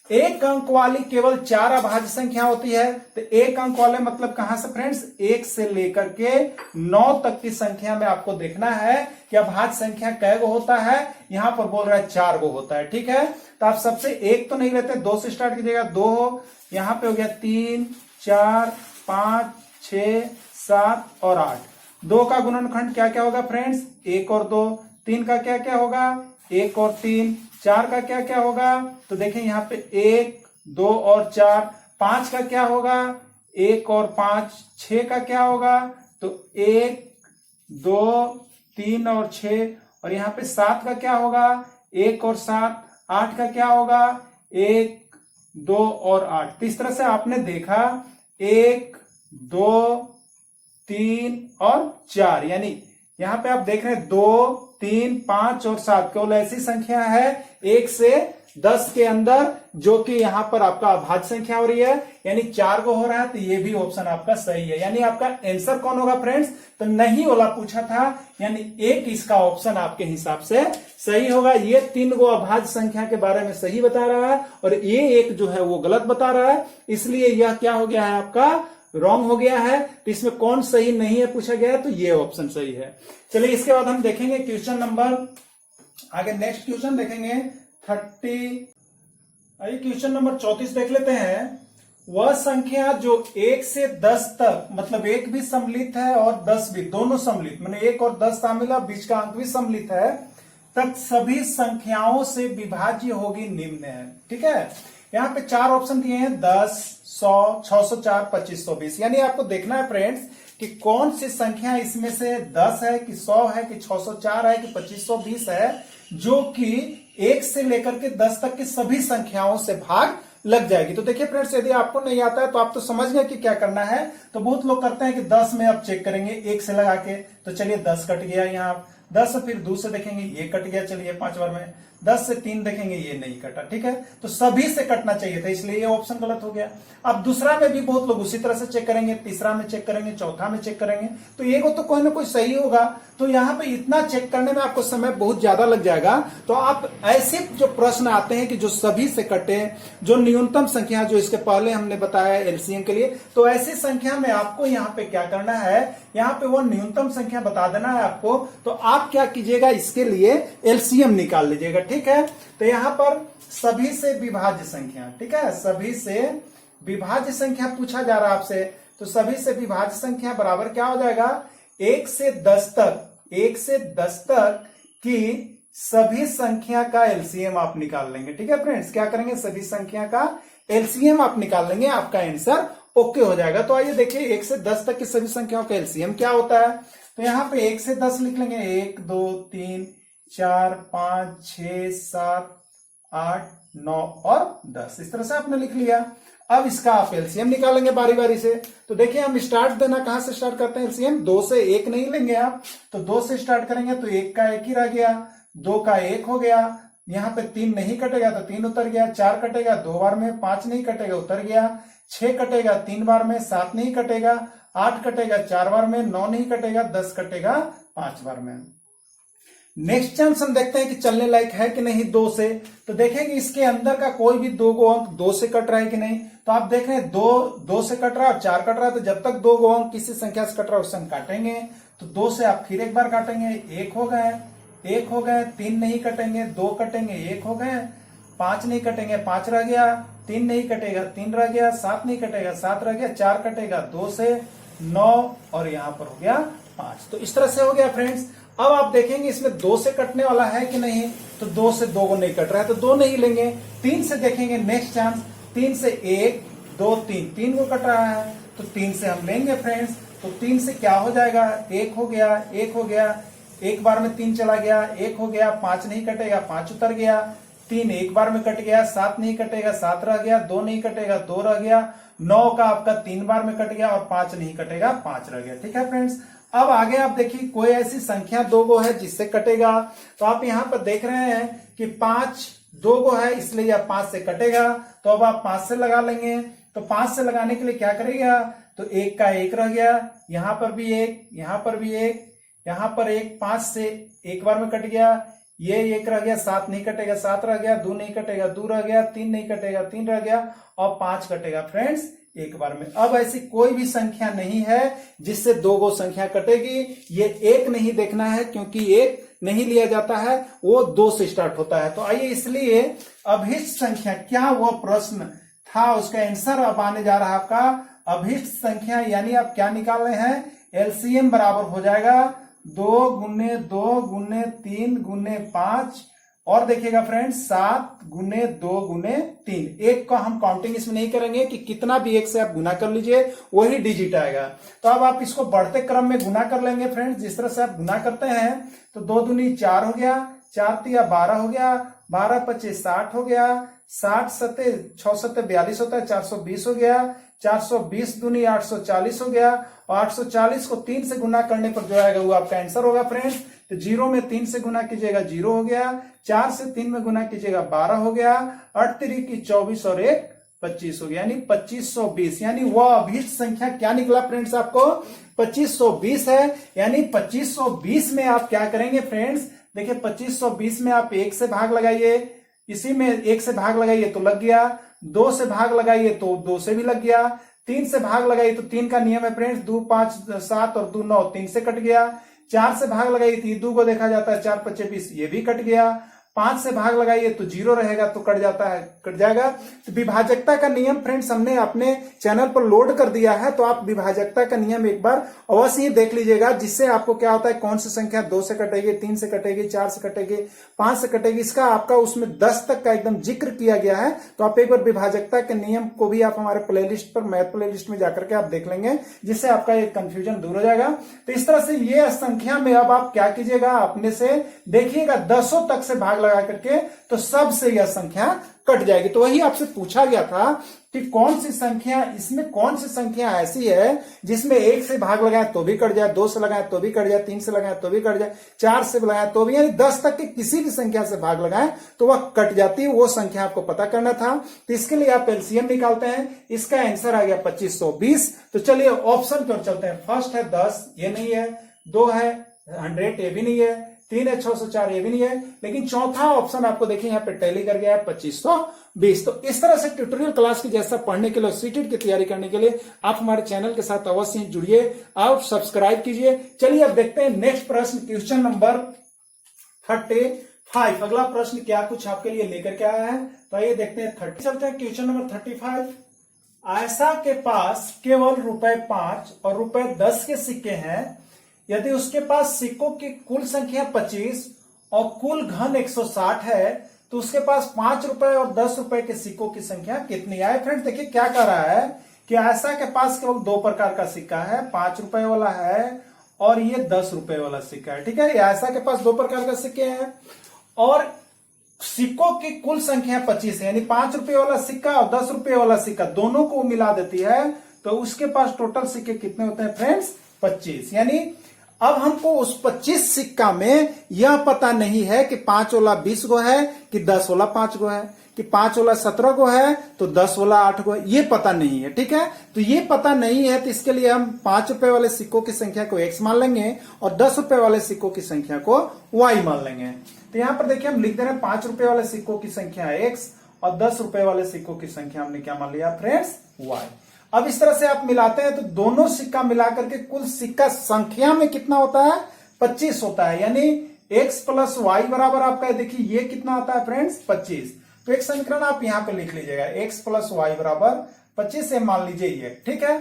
1 अंक वाली केवल 4 अभाज्य संख्या होती है। तो 1 अंक वाले मतलब कहां से फ्रेंड्स? 1 से लेकर के 9 तक की संख्या में आपको देखना है कि अभाज्य संख्या कै गो होता है। यहां पर बोल रहा है 4 गो होता है। ठीक है, तो आप सबसे 1 तो नहीं लेते, 2 से स्टार्ट कीजिएगा। 2 यहां पे हो गया, 3, 4, 5, 6, 7 और 8। 2 का गुणनखंड क्या क्या होगा फ्रेंड्स? 1 और 2। 3 का क्या क्या होगा? 1 और 3। 4 का क्या क्या होगा? तो देखें यहाँ पे 1, 2 और 4। 5 का क्या होगा? 1 और 5। 6 का क्या होगा? तो 1, 2, 3 और 6। और यहाँ पे 7 का क्या होगा? 1 और 7। 8 का क्या होगा? 1, 2 और 8। तो इस तरह से आपने देखा 1, 2, 3 और 4, यानी यहां पे आप देख रहे हैं 2, 3, 5 और 7 केवल ऐसी संख्या है 1 से 10 के अंदर जो कि यहां पर आपका अभाज्य संख्या हो रही है, यानी 4 को हो रहा है। तो ये भी ऑप्शन आपका सही है। यानी आपका आंसर कौन होगा फ्रेंड्स? तो नहीं वाला पूछा था, यानी 1 इसका ऑप्शन आपके हिसाब से सही होगा। ये 3 गो अभाज्य संख्या के बारे में सही बता रहा है और ये 1 जो है वो गलत बता रहा है, इसलिए यह क्या हो गया है आपका? रॉन्ग हो गया है। तो इसमें कौन सही नहीं है पूछा गया है, तो ये ऑप्शन सही है। चलिए इसके बाद हम देखेंगे क्वेश्चन नंबर, आगे नेक्स्ट क्वेश्चन देखेंगे 30। आइए क्वेश्चन नंबर 34 देख लेते हैं। वह संख्या जो 1 से 10 तक, मतलब 1 भी सम्मिलित है और 10 भी, दोनों सम्मिलित, मैंने 1 और 10 शामिल है, बीच का अंक भी सम्मिलित है, तक सभी संख्याओं से विभाज्य होगी निम्न है। ठीक है, यहाँ पे 4 ऑप्शन दिए हैं, 10, 100, 604, 2520। यानी आपको देखना है फ्रेंड्स कि कौन सी संख्या इसमें से 10 है कि 100 है कि 604 है कि 2520 है, जो कि 1 से लेकर के 10 तक की सभी संख्याओं से भाग लग जाएगी। तो देखिए फ्रेंड्स, यदि आपको नहीं आता है तो आप तो समझ गए कि क्या करना है। तो बहुत लोग करते हैं कि 10 में अब चेक करेंगे 1 से लगा के, तो चलिए 10 कट गया यहाँ, 10 फिर 2 से देखेंगे ये कट गया, चलिए 5 बार में, 10 से 3 देखेंगे ये नहीं कटा, ठीक है। तो सभी से कटना चाहिए था, इसलिए ये ऑप्शन गलत हो गया। अब दूसरा में भी बहुत लोग उसी तरह से चेक करेंगे, तीसरा में चेक करेंगे, चौथा में चेक करेंगे, तो ये तो कोई ना कोई सही होगा। तो यहाँ पे इतना चेक करने में आपको समय बहुत ज्यादा लग जाएगा। तो आप ऐसे जो प्रश्न आते हैं कि जो सभी से कटे, जो न्यूनतम संख्या जो इसके पहले हमने बताया एलसीएम के लिए, तो ऐसी संख्या में आपको यहाँ पे क्या करना है, यहाँ पे वो न्यूनतम संख्या बता देना है आपको। तो आप क्या कीजिएगा, इसके लिए एलसीएम निकाल लीजिएगा, ठीक है। तो यहाँ पर सभी से विभाज्य संख्या, ठीक है, सभी से विभाज्य संख्या पूछा जा रहा है आपसे। तो सभी से विभाज्य संख्या बराबर क्या हो जाएगा, 1 से 10 तक, 1 से 10 तक की सभी संख्या का एलसीएम आप निकाल लेंगे, ठीक है फ्रेंड्स। क्या करेंगे, सभी संख्या का एलसीएम आप निकाल लेंगे, आपका आंसर ओके हो जाएगा। तो आइए देखिए 1 से 10 तक की सभी संख्याओं का एलसीएम क्या होता है। तो यहाँ पे 1 से 10 लिख लेंगे, 1 2 3 4 5 6 7 8 9 और 10, इस तरह से आपने लिख लिया। अब इसका आप एलसीएम निकालेंगे बारी बारी से। तो देखिए हम स्टार्ट देना कहां से स्टार्ट करते हैं एलसीएम, 2 से 1 नहीं लेंगे आप, तो 2 से स्टार्ट करेंगे तो 1 का 1 ही रह गया, 2 का 1 हो गया, यहाँ पे 3 नहीं कटेगा तो 3 उतर गया, 4 कटेगा 2 बार में, 5 नहीं कटेगा उतर गया, 6 कटेगा 3 बार में, 7 नहीं कटेगा, 8 कटेगा 4 बार में, 9 नहीं कटेगा, 10 कटेगा 5 बार में। नेक्स्ट चांस हम देखते हैं कि चलने लायक है कि नहीं 2 से। तो देखेंगे इसके अंदर का कोई भी 2 गो अंक 2 से कट रहा है कि नहीं। तो आप देख रहे हैं 2 से कट रहा है और 4 कट रहा है, तो जब तक 2 गो अंक किसी संख्या से कट रहा है उससे हम काटेंगे। तो 2 से आप फिर एक बार काटेंगे, 1 हो गए, 1 हो गए, 3 नहीं कटेंगे, 2 कटेंगे, 1 हो गए, 5 नहीं कटेंगे, 5 रह गया, 3 नहीं कटेगा, 3 रह गया, 7 नहीं कटेगा, 7 रह गया, 4 कटेगा 2 से 9 और यहाँ पर हो गया 5। तो इस तरह से हो गया फ्रेंड्स। अब आप देखेंगे इसमें 2 से कटने वाला है कि नहीं। तो 2 से 2 को नहीं कट रहा है तो 2 नहीं लेंगे। 3 से देखेंगे नेक्स्ट चांस, 3 से 1 2 3, 3 को कट रहा है तो 3 से हम लेंगे फ्रेंड्स। तो 3 से क्या हो जाएगा, 1 हो गया, 1 हो गया, एक बार में 3 चला गया, 1 हो गया, 5 नहीं कटेगा, 5 उतर गया, 3 एक बार में कट गया, 7 नहीं कटेगा, 7 रह गया, 2 नहीं कटेगा, 2 रह गया, 9 का आपका 3 बार में कट गया और 5 नहीं कटेगा, 5 रह गया, ठीक है फ्रेंड्स। अब आगे आप देखिए कोई ऐसी संख्या 2 गो है जिससे कटेगा। तो आप यहाँ पर देख रहे हैं कि 5 2 गो है, इसलिए यह 5 से कटेगा। तो अब आप 5 से लगा लेंगे। तो 5 से लगाने के लिए क्या करेगा, तो 1 का 1 रह गया, यहाँ पर भी 1, यहाँ पर भी 1, यहाँ पर 1, 5 से एक बार में कट गया, ये 1 रह गया, 7 नहीं कटेगा, 7 रह गया, 2 नहीं कटेगा, 2 रह गया, 3 नहीं कटेगा, 3 रह गया और 5 कटेगा फ्रेंड्स एक बार में। अब ऐसी कोई भी संख्या नहीं है जिससे 2 गो संख्या कटेगी। ये 1 नहीं देखना है क्योंकि 1 नहीं लिया जाता है, वो 2 से स्टार्ट होता है। तो आइए इसलिए अभिष्ट संख्या क्या वो प्रश्न था, उसका आंसर अब आने जा रहा है आपका अभिष्ट संख्या, यानी आप क्या निकाल रहे हैं, एलसीएम बराबर हो जाएगा 2 गुने 2 गुने 3 गुने 5 और देखिएगा फ्रेंड्स 7 गुने 2 गुने 3। एक का हम काउंटिंग इसमें नहीं करेंगे कि कितना भी 1 से आप गुना कर लीजिए वही डिजिट आएगा। तो अब आप इसको बढ़ते क्रम में गुना कर लेंगे फ्रेंड्स, जिस तरह से आप गुना करते हैं। तो 2 दूनी 4 हो गया, 4 तिया 12 हो गया, 12 25 60 हो गया, 60 सत्ते 6 सत्ते 42 होता है, 420 हो गया, 420 दूनी 840 हो गया और 840 को 3 से गुना करने पर जो आएगा वो आपका आंसर होगा फ्रेंड्स। तो 0 में 3 से गुना कीजिएगा 0 हो गया, 4 से 3 में गुना कीजिएगा 12 हो गया, 8 3 की 24 और 1 25 हो गया, यानी 2520। यानी वह अभिष्ट संख्या क्या निकला फ्रेंड्स, आपको 2520 है। यानी 2520 में आप क्या करेंगे फ्रेंड्स, देखिए 2520 में आप 1 से भाग लगाइए, इसी में 1 से भाग लगाइए तो लग गया, 2 से भाग लगाइए तो 2 से भी लग गया, 3 से भाग लगाइए तो 3 का नियम है फ्रेंड्स, 2 5 7 और 2 9, 3 से कट गया, 4 से भाग लगाइए तो 2 को देखा जाता है, 4 5 20, ये भी कट गया, 5 से भाग लगाइए तो 0 रहेगा तो कट जाता है, कट जाएगा। तो विभाजकता का नियम फ्रेंड्स हमने अपने चैनल पर लोड कर दिया है, तो आप विभाजकता का नियम एक बार अवश्य ही देख लीजिएगा, जिससे आपको क्या होता है, कौन सी संख्या 2 से कटेगी, 3 से कटेगी, 4 से कटेगी, 5 से कटेगी, इसका आपका उसमें 10 तक का एकदम जिक्र किया गया है। तो आप एक बार विभाजकता के नियम को भी आप हमारे प्लेलिस्ट पर, मैथ प्लेलिस्ट में जाकर के आप देख लेंगे, जिससे आपका ये कंफ्यूजन दूर हो जाएगा। तो इस तरह से ये संख्या में अब आप क्या कीजिएगा, अपने से देखिएगा 10 तक से भाग लगा करके, तो सब से यह संख्या कट जाएगी। तो वही आपसे पूछा गया था कि कौन सी संख्या, इसमें कौन सी संख्या ऐसी है जिसमें 1 से भाग लगाए तो भी कट जाए, 2 से लगाए तो भी कट जाए, 3 से लगाए तो भी कट जाए, 4 से लगाए तो भी, यानी 10 तक के किसी भी संख्या से भाग लगाए तो वह कट जाती है। वो संख्या आपको पता करना था। तो इसके लिए आप एलसीएम निकालते हैं। इसका आंसर आ गया 2520। तो चलिए ऑप्शन की ओर चलते हैं। फर्स्ट है 10, ये नहीं है। 2 है 100, ये भी नहीं है। 3 है 604, ये भी नहीं है। लेकिन चौथा ऑप्शन आपको देखिए यहाँ पे टैली कर गया है 2520। तो इस तरह से ट्यूटोरियल क्लास की जैसा पढ़ने के लिए, सीटेट की तैयारी करने के लिए आप हमारे चैनल के साथ अवश्य जुड़िए, आप सब्सक्राइब कीजिए। चलिए अब देखते हैं नेक्स्ट प्रश्न, क्वेश्चन नंबर 35। अगला प्रश्न क्या कुछ आपके लिए लेकर के आया है, तो आइए देखते हैं। 30 चलते हैं। Question number 35। आयशा के पास केवल ₹5 और ₹10 के सिक्के हैं। यदि उसके पास सिक्कों की कुल संख्या 25 और कुल घन 160 है, तो उसके पास ₹5 और ₹10 के सिक्कों की संख्या कितनी है। फ्रेंड्स देखिए क्या कह रहा है कि आयशा के पास केवल 2 प्रकार का सिक्का है, ₹5 वाला है और ये ₹10 वाला सिक्का है। ठीक है, आयशा के पास 2 प्रकार का सिक्के हैं और सिक्कों की कुल संख्या 25 है, यानी ₹5 वाला सिक्का और ₹10 वाला सिक्का दोनों को मिला देती है, तो उसके पास टोटल सिक्के कितने होते हैं फ्रेंड्स? 25। यानी अब हमको उस 25 सिक्का में यह पता नहीं है कि 5 वाला 20 गो है कि 10 वाला 5 गो है, कि 5 वाला 17 गो है तो 10 वाला 8 गो है, ये पता नहीं है। ठीक है, तो ये पता नहीं है, तो इसके लिए हम ₹5 वाले सिक्कों की संख्या को x मान लेंगे और ₹10 वाले सिक्कों की संख्या को y मान लेंगे। तो यहां पर देखिए हम लिख दे रहे हैं ₹5 वाले सिक्कों की संख्या x और ₹10 वाले सिक्कों की संख्या हमने क्या मान लिया फ्रेंड्स? y। अब इस तरह से आप मिलाते हैं तो दोनों सिक्का मिलाकर के कुल सिक्का संख्या में कितना होता है? 25 होता है। यानी x प्लस वाई बराबर आपका देखिए ये कितना आता है फ्रेंड्स? 25। तो एक समीकरण आप यहां पे लिख लीजिएगा, x प्लस वाई बराबर 25 से मान लीजिए ये। ठीक है,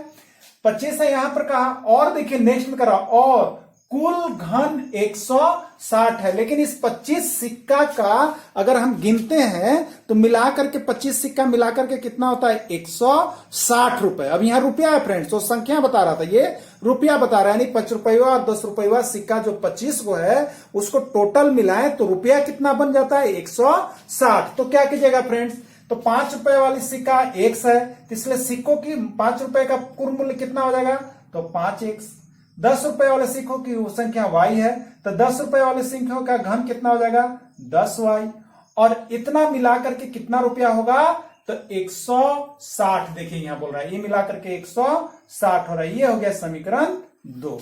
25 है यहां पर कहा, और देखिए नेक्स्ट में करा और कुल घन 160 है। लेकिन इस 25 सिक्का का अगर हम गिनते हैं तो मिलाकर के 25 सिक्का मिलाकर के कितना होता है? 160 रुपए। अब यहां रुपया है फ्रेंड्स, तो संख्या बता रहा था, ये रुपया बता रहा है। यानी ₹5 और ₹10 सिक्का जो 25 को है उसको टोटल मिलाएं तो रुपया कितना बन जाता है? 160। तो क्या कीजिएगा फ्रेंड्स, तो ₹5 वाली सिक्का x है, तो इसलिए सिक्कों की ₹5 का कुल मूल्य कितना हो जाएगा? तो 5x। ₹10 वाले सिक्कों की संख्या y है, तो ₹10 वाले सिक्कों का घन कितना हो जाएगा? 10y। और इतना मिलाकर के कितना रुपया होगा? तो 160। देखिए यहां बोल रहा है ये मिलाकर के 160 हो रहा है। ये हो गया समीकरण 2।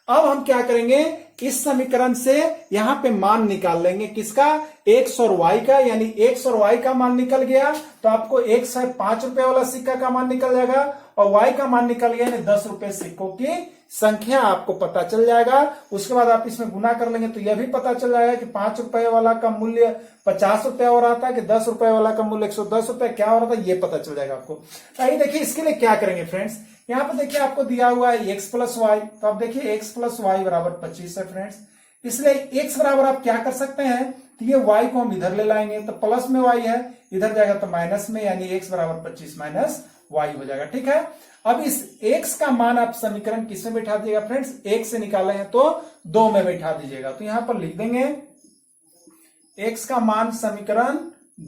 अब हम क्या करेंगे, इस समीकरण से यहां पे मान निकाल लेंगे, किसका? x और y का। यानी x और y का मान निकल गया तो आपको x है ₹5 वाला सिक्का का मान निकल जाएगा और y का मान निकल गया, यानी ₹10 सिक्कों की संख्या आपको पता चल जाएगा। उसके बाद आप इसमें गुना कर लेंगे तो यह भी पता चल जाएगा कि ₹5 वाला का मूल्य ₹50 हो रहा था कि ₹10 वाला का मूल्य ₹110 क्या हो रहा था, ये पता चल जाएगा आपको। आइए देखिए इसके लिए क्या करेंगे फ्रेंड्स। यहाँ पर देखिए आपको दिया हुआ है x प्लस वाई, तो आप देखिए x प्लस वाई बराबर 25 है फ्रेंड्स। इसलिए x बराबर आप क्या कर सकते हैं, तो ये y को हम इधर ले लाएंगे, तो प्लस में y है, इधर जाएगा तो माइनस में, यानी x बराबर 25 माइनस y हो जाएगा। ठीक है, अब इस x का मान आप समीकरण किस में बैठा दीजिएगा फ्रेंड्स? 1 से निकाले हैं तो 2 में बैठा दीजिएगा। तो यहां पर लिख देंगे x का मान समीकरण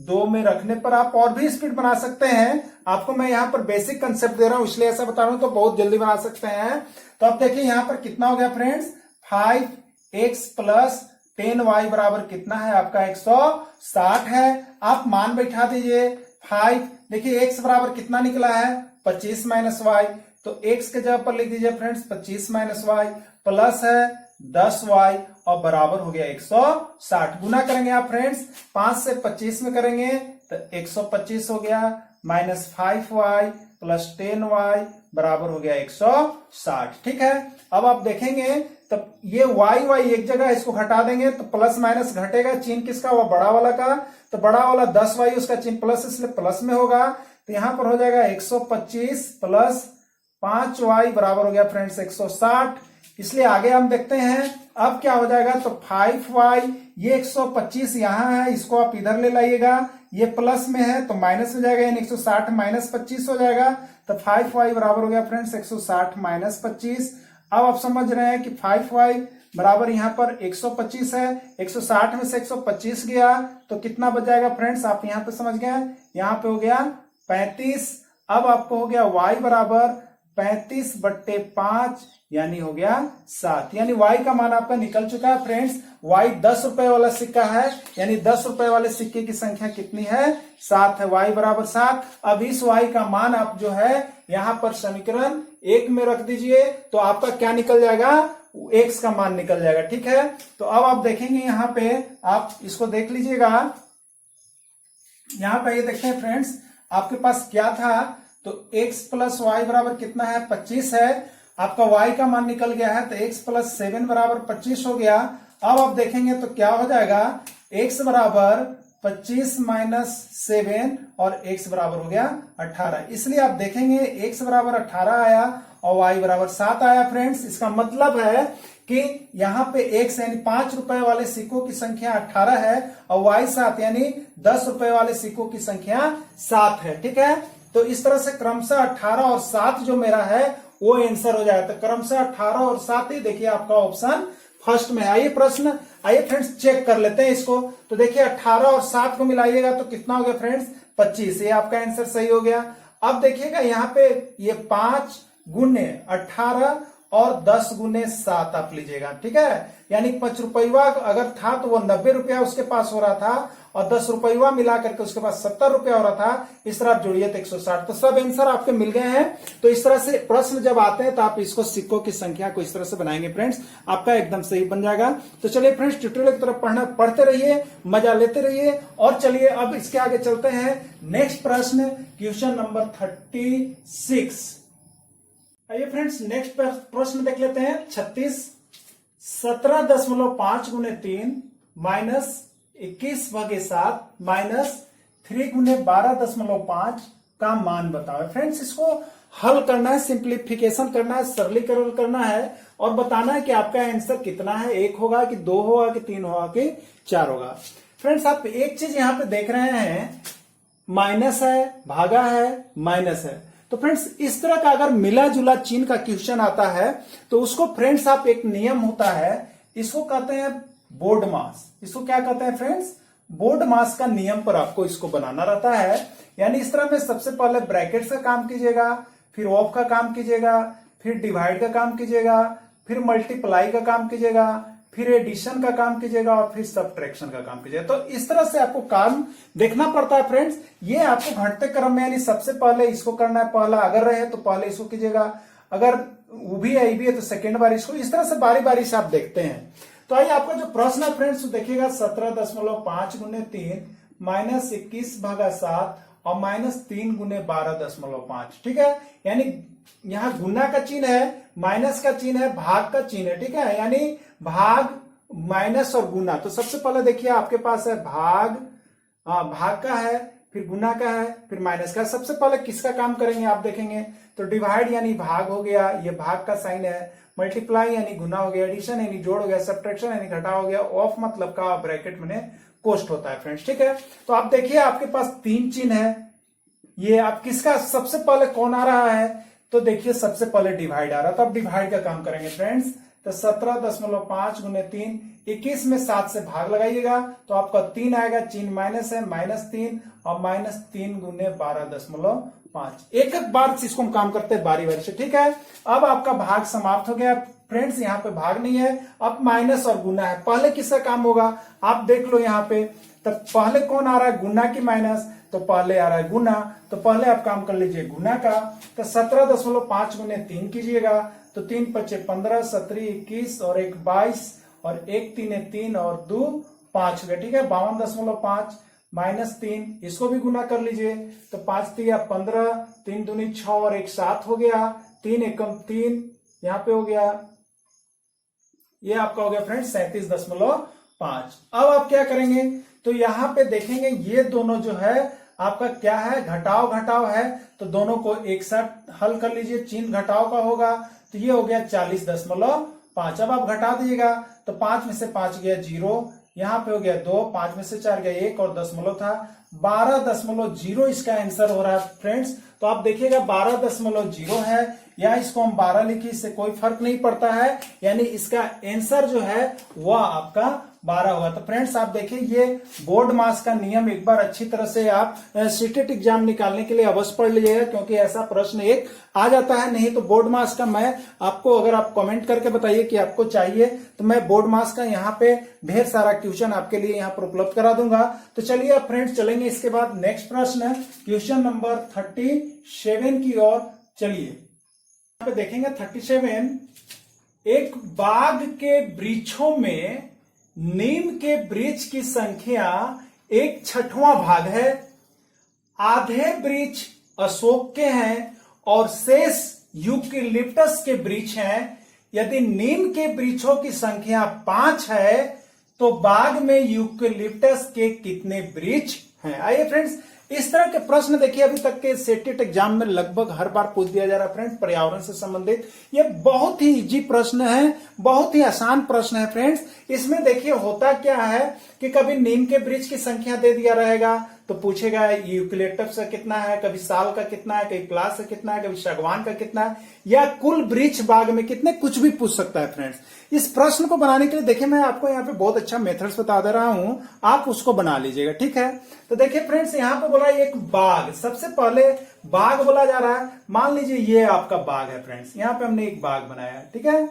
2 में रखने पर आप और भी स्पीड बना सकते हैं। आपको मैं यहां पर बेसिक कंसेप्ट दे रहा हूं इसलिए ऐसा बता रहा हूं, तो बहुत जल्दी बना सकते हैं। तो आप देखिए यहां पर कितना हो गया फ्रेंड्स? 5x प्लस 10y बराबर कितना है आपका? 160 है। आप मान बैठा दीजिए 5। देखिए x बराबर कितना निकला है? 25 माइनस वाई। तो x के जगह पर लिख दीजिए फ्रेंड्स 25 माइनस वाई, प्लस है 10y और बराबर हो गया 160। गुना करेंगे आप फ्रेंड्स 5 से 25 में करेंगे तो 125 हो गया, माइनस 5y प्लस 10y बराबर हो गया 160। ठीक है, अब आप देखेंगे तो ये y एक जगह, इसको घटा देंगे तो प्लस माइनस घटेगा, चिन्ह किसका? वो बड़ा वाला का। तो बड़ा वाला 10y, उसका चिन्ह प्लस, इसलिए प्लस में होगा। तो यहां पर हो जाएगा 125 प्लस 5y बराबर हो गया फ्रेंड्स 160। इसलिए आगे हम देखते हैं अब क्या हो जाएगा, तो 5y, ये 125 यहां है, इसको आप इधर ले लाइएगा, ये प्लस में है तो माइनस हो जाएगा, यानी 160 माइनस 25 हो जाएगा। तो 5y बराबर हो गया फ्रेंड्स 160 माइनस 25। अब आप समझ रहे हैं कि 5y बराबर यहाँ पर 125 है। 160 में से 125 गया तो कितना बच जाएगा फ्रेंड्स, आप यहाँ पे समझ गए। यहाँ पे हो गया 35। अब आपको हो गया y बराबर 35/5 यानी हो गया 7, यानी y का मान आपका निकल चुका है फ्रेंड्स। y 10 रुपए वाला सिक्का है, यानी 10 रुपए वाले सिक्के की संख्या कितनी है, 7 है। y बराबर 7। अब इस y का मान आप जो है यहाँ पर समीकरण 1 में रख दीजिए तो आपका क्या निकल जाएगा, x का मान निकल जाएगा। ठीक है, तो अब आप देखेंगे यहाँ पे, आप इसको देख लीजिएगा। यहाँ पे ये देखते हैं फ्रेंड्स, आपके पास क्या था, तो x प्लस वाई बराबर कितना है, 25 है। आपका y का मान निकल गया है तो x प्लस 7 बराबर 25 हो गया। अब आप देखेंगे तो क्या हो जाएगा, x बराबर 25 माइनस 7 और x बराबर हो गया 18। इसलिए आप देखेंगे x बराबर 18 आया और y बराबर 7 आया फ्रेंड्स। इसका मतलब है कि यहाँ पे x यानी 5 रुपए वाले सिक्कों की संख्या 18 है और y 7 यानी 10 रुपए वाले सिक्कों की संख्या 7 है। ठीक है, तो इस तरह से क्रमशः 18 और 7 जो मेरा है वो आंसर हो जाएगा। तो क्रमशः 18 और 7 ही देखिए आपका ऑप्शन फर्स्ट में। आइए प्रश्न, आइए फ्रेंड्स चेक कर लेते हैं इसको। तो देखिए 18 और 7 को मिलाइएगा तो कितना हो गया फ्रेंड्स, 25। ये आपका आंसर सही हो गया। अब देखिएगा यहाँ पे ये 5 गुने 18 और 10 गुने 7 आप लीजिएगा। ठीक है, यानी 5 रुपया अगर था तो वो 90 रुपया उसके पास हो रहा था और 10 रुपया मिला करके उसके पास 70 रुपया हो रहा था। इस तरह आप जोड़िए तो 160। तो सब आंसर आपके मिल गए हैं। तो इस तरह से प्रश्न जब आते हैं तो आप इसको सिक्कों की संख्या को इस तरह से बनाएंगे फ्रेंड्स, आपका एकदम सही बन जाएगा। तो चलिए फ्रेंड्स, ट्यूटोरियल की तरफ पढ़ते रहिए, मजा लेते रहिए। और चलिए अब इसके आगे चलते हैं। नेक्स्ट प्रश्न, क्वेश्चन नंबर 36। आइए फ्रेंड्स नेक्स्ट प्रश्न देख लेते हैं। 36, 17.5 गुने 3 माइनस 21/7 माइनस 3 गुने 12.5 का मान बताओ। फ्रेंड्स इसको हल करना है, सिंप्लीफिकेशन करना है, सरलीकरण करना है और बताना है कि आपका आंसर कितना है, 1 होगा कि 2 होगा कि 3 होगा कि 4 होगा। फ्रेंड्स आप एक चीज यहां पे देख रहे हैं, माइनस है, भागा है, माइनस है। तो फ्रेंड्स इस तरह का अगर मिला जुला चिन्ह का क्वेश्चन आता है तो उसको फ्रेंड्स आप, एक नियम होता है, इसको कहते हैं बोर्ड मास। इसको क्या कहते हैं फ्रेंड्स, बोर्ड मास का नियम पर आपको इसको बनाना रहता है। यानी इस तरह में सबसे पहले ब्रैकेट्स का काम कीजिएगा, फिर ऑफ का काम कीजिएगा, फिर डिवाइड का काम कीजिएगा, फिर मल्टीप्लाई का काम कीजिएगा, फिर एडिशन का काम कीजिएगा और फिर सब्ट्रैक्शन का काम कीजिएगा। तो इस तरह से आपको काम देखना पड़ता है फ्रेंड्स। ये आपको घटते क्रम में, यानी सबसे पहले इसको करना है, पहला अगर रहे तो पहले इसको कीजिएगा, अगर उभी है भी है तो सेकेंड बार इसको, इस तरह से बारी बारी से आप देखते हैं। तो आइए आपका जो प्रश्न है फ्रेंड्स देखिएगा, 17.5 गुने 3 माइनस 21/7 और माइनस 3 गुने 12.5। ठीक है, यानी यहाँ गुना का चिन्ह है, माइनस का चिन्ह है, भाग का चिन्ह है। ठीक है, यानी भाग, माइनस और गुना। तो सबसे पहले देखिए आपके पास है भाग, भाग का है, फिर गुना का है, फिर माइनस का। सबसे पहले किसका काम करेंगे आप देखेंगे तो डिवाइड यानी भाग हो गया, ये भाग का साइन है, मल्टीप्लाई यानी गुना हो गया, एडिशन यानी जोड़ हो गया, सब्ट्रैक्शन यानी घटा हो गया, ऑफ मतलब का ब्रैकेट में कोष्ट होता है फ्रेंड्स। ठीक है, तो आप देखिए आपके पास 3 चिन्ह है, ये आप किसका सबसे पहले कौन आ रहा है, तो देखिए सबसे पहले डिवाइड आ रहा है, तो आप डिवाइड का काम करेंगे फ्रेंड्स। तो 17.5 गुने 3, 21 में 7 से भाग लगाइएगा तो आपका 3 आएगा, चिन्ह माइनस है, -3 और -3 गुने 12.5। एक एक बार से इसको हम काम करते हैं बारी बारी से। ठीक है, अब आपका भाग समाप्त हो गया फ्रेंड्स, यहाँ पे भाग नहीं है, अब माइनस और गुना है। पहले किसका काम होगा आप देख लो यहाँ पे, तब पहले कौन आ रहा है, गुना की माइनस, तो पहले आ रहा है गुना, तो पहले आप काम कर लीजिए गुना का। तो 17.5 गुने 3 कीजिएगा तो 3 × 5 = 15, 17, 21 और 1 22 और 1 3 3 और 2 5 हो गया। ठीक है, 52.5 -3, इसको भी गुना कर लीजिए तो 5 3 15, 3 दूनी 6 और 1 7 हो गया, 3 एकम 3 यहाँ पे हो गया, ये आपका हो गया फ्रेंड्स 37.5। अब आप क्या करेंगे तो यहाँ पे देखेंगे ये दोनों जो है आपका क्या है, घटाव घटाव है, तो दोनों को एक साथ हल कर लीजिए, चिन्ह घटाव का होगा, तो ये हो गया 40.5। अब आप घटा दीजिएगा तो 5 में से 5 गया 0, यहाँ पे हो गया 2, 5 में से 4 गया 1 और दशमलव था, 12.0 इसका आंसर हो रहा है फ्रेंड्स। तो आप देखिएगा 12.0 है, या इसको हम 12 लिखिए, इससे कोई फर्क नहीं पड़ता है, यानी इसका आंसर जो है वह आपका 12 होगा। तो फ्रेंड्स आप देखिए ये बोर्ड मास का नियम एक बार अच्छी तरह से आप सीटेट एग्जाम निकालने के लिए अवश्य पढ़ लीजिएगा, क्योंकि ऐसा प्रश्न एक आ जाता है। नहीं तो बोर्ड मास का मैं आपको, अगर आप कमेंट करके बताइए कि आपको चाहिए, तो मैं बोर्ड मास का यहाँ पे ढेर सारा क्वेश्चन आपके लिए यहाँ पर उपलब्ध करा दूंगा। तो चलिए अब फ्रेंड्स चलेंगे इसके बाद नेक्स्ट प्रश्न क्वेश्चन नंबर 37 की ओर। चलिए यहाँ पे देखेंगे 37, एक बाग के वृक्षों में नीम के वृक्ष की संख्या 1/6 भाग है, आधे वृक्ष अशोक के हैं और शेष यूकेलिप्टस के वृक्ष हैं। यदि नीम के वृक्षों की संख्या 5 है तो बाग में यूकेलिप्टस के कितने वृक्ष हैं? आइए फ्रेंड्स, इस तरह के प्रश्न देखिए अभी तक के सेटेट एग्जाम में लगभग हर बार पूछ दिया जा रहा है फ्रेंड्स, पर्यावरण से संबंधित। ये बहुत ही इजी प्रश्न है, बहुत ही आसान प्रश्न है फ्रेंड्स। इसमें देखिए होता क्या है कि कभी नीम के वृक्ष की संख्या दे दिया रहेगा तो पूछेगा यूकेलिप्टस का कितना है, कभी साल का कितना है, कभी प्लास का कितना है, कभी सागवान का कितना है, या कुल वृक्ष बाग में कितने, कुछ भी पूछ सकता है फ्रेंड्स। इस प्रश्न को बनाने के लिए देखिए मैं आपको यहाँ पे बहुत अच्छा मेथड्स बता दे रहा हूं, आप उसको बना लीजिएगा, ठीक है। तो देखिए फ्रेंड्स यहाँ पे बोला एक बाग, सबसे पहले बाग बोला जा रहा है। मान लीजिए ये आपका बाग है फ्रेंड्स, यहाँ पे हमने एक बाग बनाया है, ठीक है।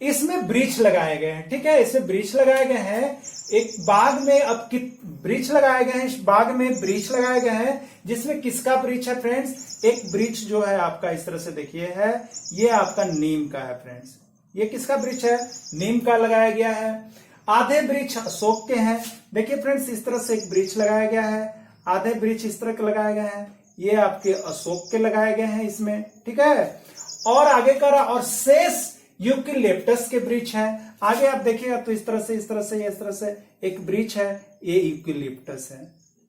इसमें वृक्ष लगाए गए हैं, ठीक है, इसमें वृक्ष लगाए गए हैं। एक बाग में अब वृक्ष लगाए गए हैं, इस बाग में वृक्ष लगाए गए हैं, जिसमें किसका वृक्ष है फ्रेंड्स? एक वृक्ष जो है आपका इस तरह से देखिए है, ये आपका नीम का है फ्रेंड्स। ये किसका वृक्ष है? नीम का लगाया गया है। आधे वृक्ष अशोक के हैं। देखिए फ्रेंड्स इस तरह से एक वृक्ष लगाया गया है, आधे वृक्ष इस तरह के लगाए गए हैं, ये आपके अशोक के लगाए गए हैं इसमें, ठीक है। और आगे का रहा, और शेष यूकेलिप्टस के वृक्ष हैं। आगे आप देखिएगा तो इस तरह से इस तरह से एक वृक्ष है, ये यूकेलिप्टस है,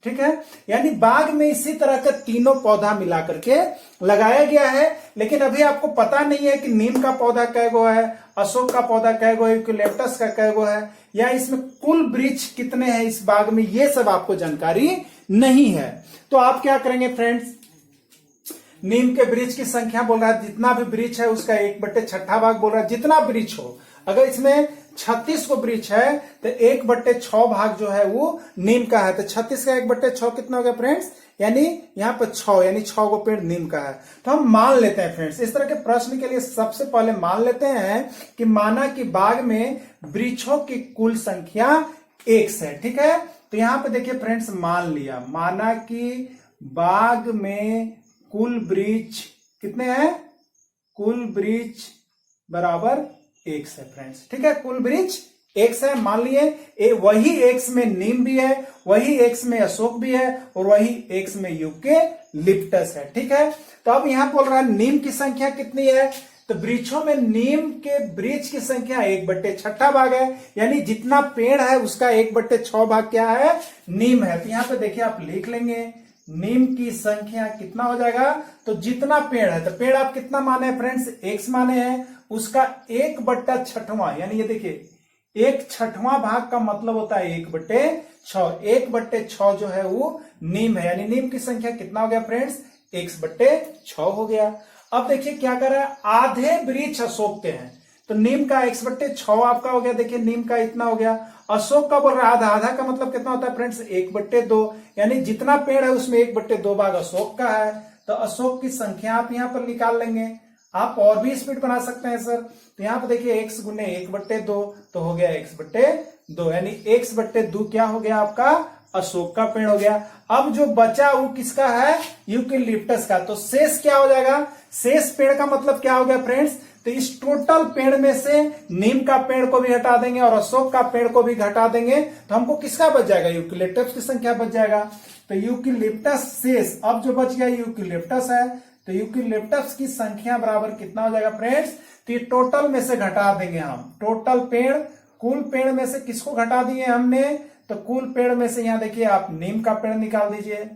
ठीक है। यानी बाग में इसी तरह का तीनों पौधा मिला करके लगाया गया है। लेकिन अभी आपको पता नहीं है कि नीम का पौधा कैगो है, अशोक का पौधा कैगो है, यूकेलिप्टस का कैगो है, या इसमें कुल वृक्ष कितने हैं इस बाग में, ये सब आपको जानकारी नहीं है। तो आप क्या करेंगे फ्रेंड्स, नीम के वृक्ष की संख्या बोल रहा है, जितना भी वृक्ष है उसका 1/6 भाग बोल रहा है। जितना वृक्ष हो, अगर इसमें 36 को वृक्ष है तो 1/6 भाग जो है वो नीम का है। तो 36 का 1/6 कितना हो गया फ्रेंड्स? यानी यहाँ पर 6, यानी 6 को पेड़ नीम का है। तो हम मान लेते हैं फ्रेंड्स, इस तरह के प्रश्न के लिए सबसे पहले मान लेते हैं कि माना कि बाग में वृक्षों की कुल संख्या 1 है, ठीक है। तो यहाँ पे देखिए फ्रेंड्स मान लिया, माना कि बाग में कुल वृक्ष कितने हैं? कुल वृक्ष बराबर 1 है फ्रेंड्स, ठीक है। कुल वृक्ष 1 है मान लिए। वही 1 में नीम भी है, वही 1 में अशोक भी है, और वही 1 में यूकेलिप्टस है, ठीक है। तो अब यहां बोल रहा है नीम की संख्या कितनी है, तो वृक्षों में नीम के वृक्ष की संख्या 1/6 भाग है, यानी जितना पेड़ है उसका 1/6 भाग क्या है? नीम है। तो यहां पे देखिए आप लिख लेंगे नीम की संख्या कितना हो जाएगा, तो जितना पेड़ है, तो पेड़ आप कितना माने फ्रेंड्स? 1 माने हैं, उसका 1/6, यानी ये देखिए 1/6 भाग का मतलब होता है 1/6। 1/6 जो है वो नीम है, यानी नीम की संख्या कितना हो गया फ्रेंड्स? 1/6 हो गया। अब देखिए क्या कर रहा है, आधे वृक्ष अशोक के हैं, तो नीम का 1/6 आपका हो गया। देखिए नीम का इतना हो गया, अशोक का बोल रहा है आधा, आधा का मतलब कितना होता है फ्रेंड्स? 1/2, यानी जितना पेड़ है उसमें 1/2 भाग अशोक का है। तो अशोक की संख्या आप यहां पर निकाल लेंगे। आप और भी स्पीड बना सकते हैं सर। तो यहां पर देखिए x गुने 1/2 तो हो गया x/2, यानी x/2 क्या हो गया आपका? अशोक का पेड़ हो गया। अब जो बचा वो किसका है? यूकेलिप्टस का। तो शेष क्या हो जाएगा? शेष पेड़ का मतलब क्या हो गया फ्रेंड्स? तो इस टोटल पेड़ में से नीम का पेड़ को भी हटा देंगे और अशोक का पेड़ को भी घटा देंगे, तो हमको किसका बच जाएगा? यूकेलिप्टस की संख्या बच जाएगा। तो यूकेलिप्टस शेष, अब जो बच गया यूकेलिप्टस है, तो यूकेलिप्टस की संख्या बराबर कितना हो जाएगा फ्रेंड्स? तो ये टोटल में से घटा देंगे हम, टोटल पेड़, कुल पेड़ में से किसको घटा दिए हमने? तो कुल पेड़ में से यहाँ देखिए आप नीम का पेड़ निकाल दीजिए,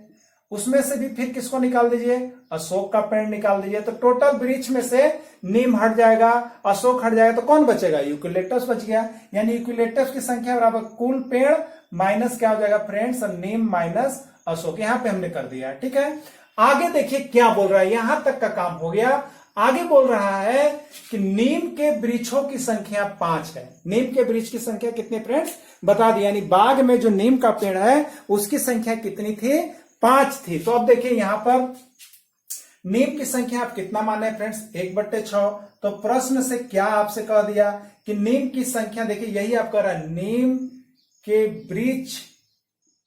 उसमें से भी फिर किसको निकाल दीजिए? अशोक का पेड़ निकाल दीजिए। तो टोटल वृक्ष में से नीम हट जाएगा, अशोक हट जाएगा, तो कौन बचेगा? यूकेलिप्टस बच गया। यानी यूकेलिप्टस की संख्या बराबर कुल पेड़ माइनस क्या हो जाएगा फ्रेंड्स? नीम माइनस अशोक। यहां पे हमने कर दिया, ठीक है। आगे देखिए क्या बोल रहा है, यहां तक का काम हो गया। आगे बोल रहा है कि नीम के वृक्षों की संख्या 5 है। नीम के वृक्ष की संख्या कितनी फ्रेंड्स बता दिया, यानी बाग में जो नीम का पेड़ है उसकी संख्या कितनी थी, 5 थी। तो अब देखिए यहां पर नीम की संख्या आप कितना माने फ्रेंड्स, 1/6। तो प्रश्न से क्या आपसे कह दिया कि नीम की संख्या, देखिए यही आप कह रहा है, नीम के वृक्ष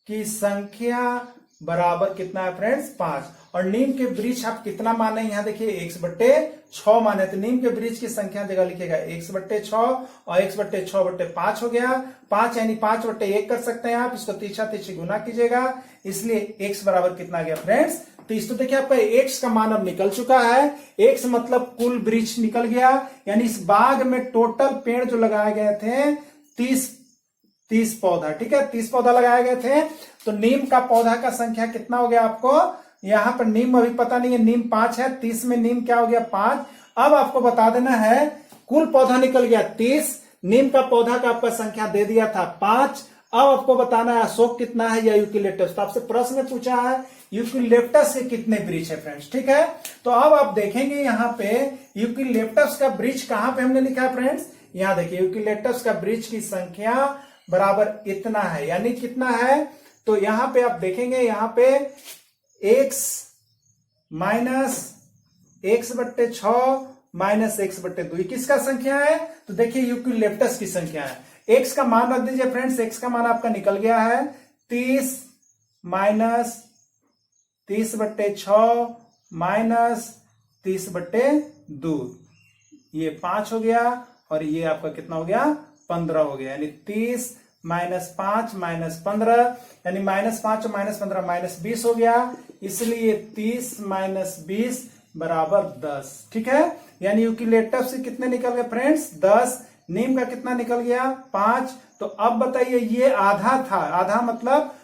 की संख्या बराबर कितना है फ्रेंड्स, 5। और नीम के वृक्ष आप कितना माने, यहां देखिए 1/6 माने, तो नीम के वृक्ष की संख्या जगह लिखेगा 1/6 और 1/6/5 हो गया 5, यानी 5/1 कर सकते हैं आप, इसको तीसरा गुना कीजिएगा, इसलिए x बराबर कितना गया फ्रेंड्स, तो इस तो देखिए आपका x का मान अब निकल चुका है। x मतलब कुल वृक्ष निकल गया, यानी इस बाग में टोटल पेड़ जो लगाए गए थे 30 पौधा, ठीक है, 30 पौधा लगाए गए थे। तो नीम का पौधा का संख्या कितना हो गया आपको, यहां पर नीम अभी पता नहीं है, नीम 5 है, 30 में नीम क्या हो गया 5। अब आपको बता देना है कुल पौधा निकल गया 30, नीम का पौधा का आपका संख्या दे दिया था 5। अब आपको बताना है अशोक कितना है या यूकेलिप्टस। तो आपसे प्रश्न में पूछा है यूकेलिप्टस के कितने वृक्ष है फ्रेंड्स, ठीक है। तो अब आप देखेंगे यहां पे यूकेलिप्टस का वृक्ष कहां पे हमने लिखा है फ्रेंड्स, यहां देखिए यूकेलिप्टस का वृक्ष की संख्या बराबर इतना है, यानी कितना है, तो यहां पे आप देखेंगे यहां पे x माइनस 1/6 माइनस 1/2 किसका संख्या है, तो देखिए यूकेलिप्टस की संख्या है। x का मान रख दीजिए फ्रेंड्स, x का मान आपका निकल गया है 30 माइनस 30/6 माइनस 30/2, ये 5 हो गया, और ये आपका कितना हो गया 15 हो गया, यानी 30 माइनस 5 माइनस 15, यानी -5 और -15 -20 हो गया, इसलिए 30 माइनस 20 बराबर 10, ठीक है। यानी यूकेलिप्टस से कितने निकल गए फ्रेंड्स 10, नीम का कितना निकल गया 5। तो अब बताइए ये आधा था, आधा मतलब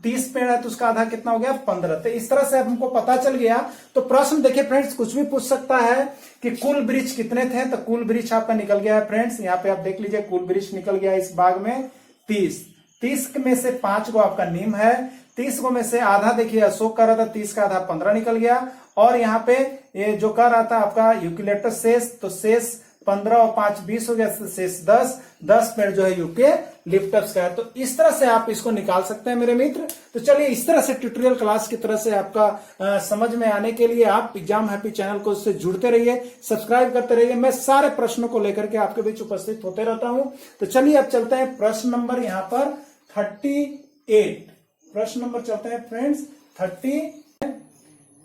30 पेड़ है तो उसका आधा कितना हो गया 15। तो इस तरह से हमको पता चल गया। तो प्रश्न देखिए फ्रेंड्स कुछ भी पूछ सकता है कि कुल वृक्ष कितने थे, तो कुल वृक्ष आपका निकल गया है फ्रेंड्स, यहाँ पे आप देख लीजिए कुल वृक्ष निकल गया इस बाग में 30 में से 5 गो आपका नीम है, 30 गो में से आधा देखिए अशोक का रहा था, 30 का आधा 15 निकल गया, और यहाँ पे ये जो कर रहा था आपका यूकेलिप्टस शेष, तो शेष 15 और 5 20 हो गया, शेष 10 पेड़ जो है यूकेलिप्टस का है। तो इस तरह से आप इसको निकाल सकते हैं मेरे मित्र। तो चलिए इस तरह से ट्यूटोरियल क्लास की तरह से आपका समझ में आने के लिए आप एग्जाम हैप्पी चैनल को उससे जुड़ते रहिए, सब्सक्राइब करते रहिए, मैं सारे प्रश्नों को लेकर के आपके बीच उपस्थित होते रहता हूं। तो चलिए अब चलते हैं प्रश्न नंबर यहाँ पर 38, प्रश्न नंबर चलते हैं फ्रेंड्स 30।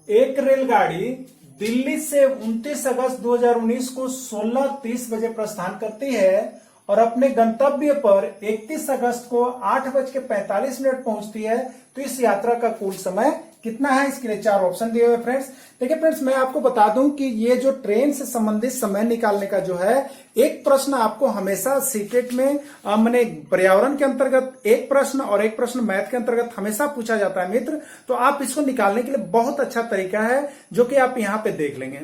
एक रेलगाड़ी दिल्ली से 29 अगस्त 2019 को 16:30 बजे प्रस्थान करती है और अपने गंतव्य पर 31 अगस्त को 8:45 पहुंचती है, तो इस यात्रा का कुल समय कितना है, इसके लिए 4 ऑप्शन दिए हुए फ्रेंड्स। देखिए फ्रेंड्स मैं आपको बता दूं कि ये जो ट्रेन से संबंधित समय निकालने का जो है एक प्रश्न आपको हमेशा सीटेट में मैंने पर्यावरण के अंतर्गत एक प्रश्न और एक प्रश्न मैथ के अंतर्गत हमेशा पूछा जाता है मित्र। तो आप इसको निकालने के लिए बहुत अच्छा तरीका है जो कि आप यहाँ पे देख लेंगे।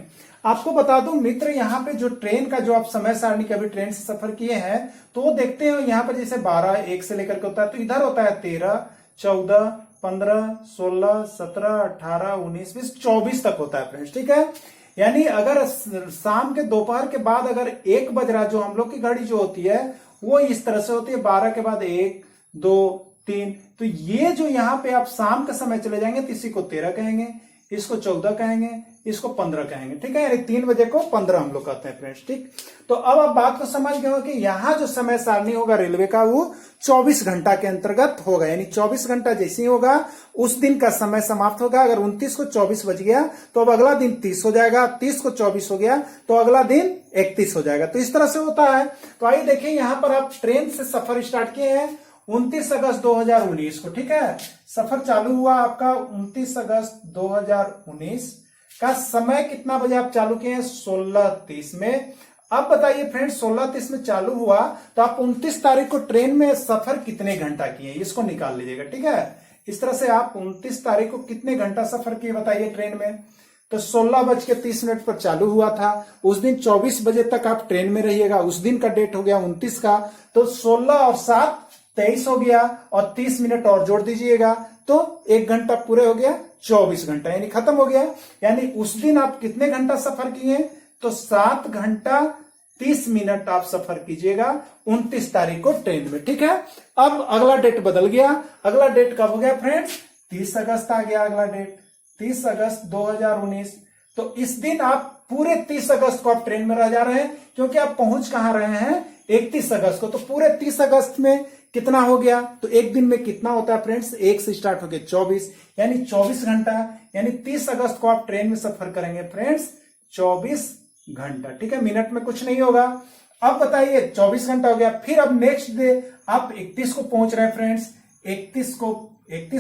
आपको बता दूं मित्र, यहाँ पे जो ट्रेन का जो आप समय सारणी कभी ट्रेन से सफर किए हैं तो देखते हैं यहाँ पर जैसे 12 1 से लेकर के होता है, तो इधर होता है 13 14 15 16 17 18 19 20 24 तक होता है फ्रेंड्स, ठीक है। यानी अगर शाम के दोपहर के बाद अगर 1 बज रहा, जो हम लोग की घड़ी जो होती है वो इस तरह से होती है, 12 के बाद 1 2 3, तो ये जो यहाँ पे आप शाम का समय चले जाएंगे तो इसी को 13 कहेंगे, इसको 14 कहेंगे, इसको 15 कहेंगे, ठीक है। यानी 3 बजे को 15 हम लोग कहते हैं फ्रेंड्स, ठीक। तो अब आप बात को समझ गए हो कि यहाँ जो समय सारणी होगा रेलवे का वो 24 घंटा के अंतर्गत होगा, यानी 24 घंटा जैसे ही होगा उस दिन का समय समाप्त होगा। अगर 29 को 24 बज गया तो अब अगला दिन 30 हो जाएगा, 30 को 24 हो गया तो अगला दिन 31 हो जाएगा। तो इस तरह से होता है। तो आइए देखिए यहाँ पर आप ट्रेन से सफर स्टार्ट किए हैं 29 अगस्त 2019 को, ठीक है। सफर चालू हुआ आपका 29 अगस्त 2019 का समय कितना बजे आप चालू किए हैं 16:30 में। अब बताइए फ्रेंड्स 16:30 में चालू हुआ तो आप 29 तारीख को ट्रेन में सफर कितने घंटा किए इसको निकाल लीजिएगा, ठीक है। इस तरह से आप 29 तारीख को कितने घंटा सफर किए बताइए ट्रेन में, तो 16:30 पर चालू हुआ था, उस दिन 24 बजे तक आप ट्रेन में रहिएगा, उस दिन का डेट हो गया 29 का, तो 16 और 7 23 हो गया और 30 मिनट और जोड़ दीजिएगा तो 1 घंटा पूरे हो गया 24 घंटा, यानी खत्म हो गया। यानी उस दिन आप कितने घंटा सफर किए तो 7 घंटा 30 मिनट आप सफर कीजिएगा 29 तारीख को ट्रेन में। ठीक है, अब अगला डेट बदल गया। अगला डेट कब हो गया फ्रेंड्स? 30 अगस्त आ गया अगला डेट, 30 अगस्त 2019। तो इस दिन आप पूरे 30 अगस्त को आप ट्रेन में रह जा रहे हैं, क्योंकि आप पहुंच कहां रहे हैं? 31 अगस्त को। तो पूरे 30 अगस्त में कितना हो गया? तो एक दिन में कितना होता है फ्रेंड्स? 1 से स्टार्ट हो गया 24, यानी 24 घंटा, यानी 30 अगस्त को आप ट्रेन में सफर करेंगे फ्रेंड्स 24 घंटा। ठीक है, मिनट में कुछ नहीं होगा। अब बताइए 24 घंटा हो गया, फिर अब नेक्स्ट डे आप 31 को पहुंच रहे हैं फ्रेंड्स, 31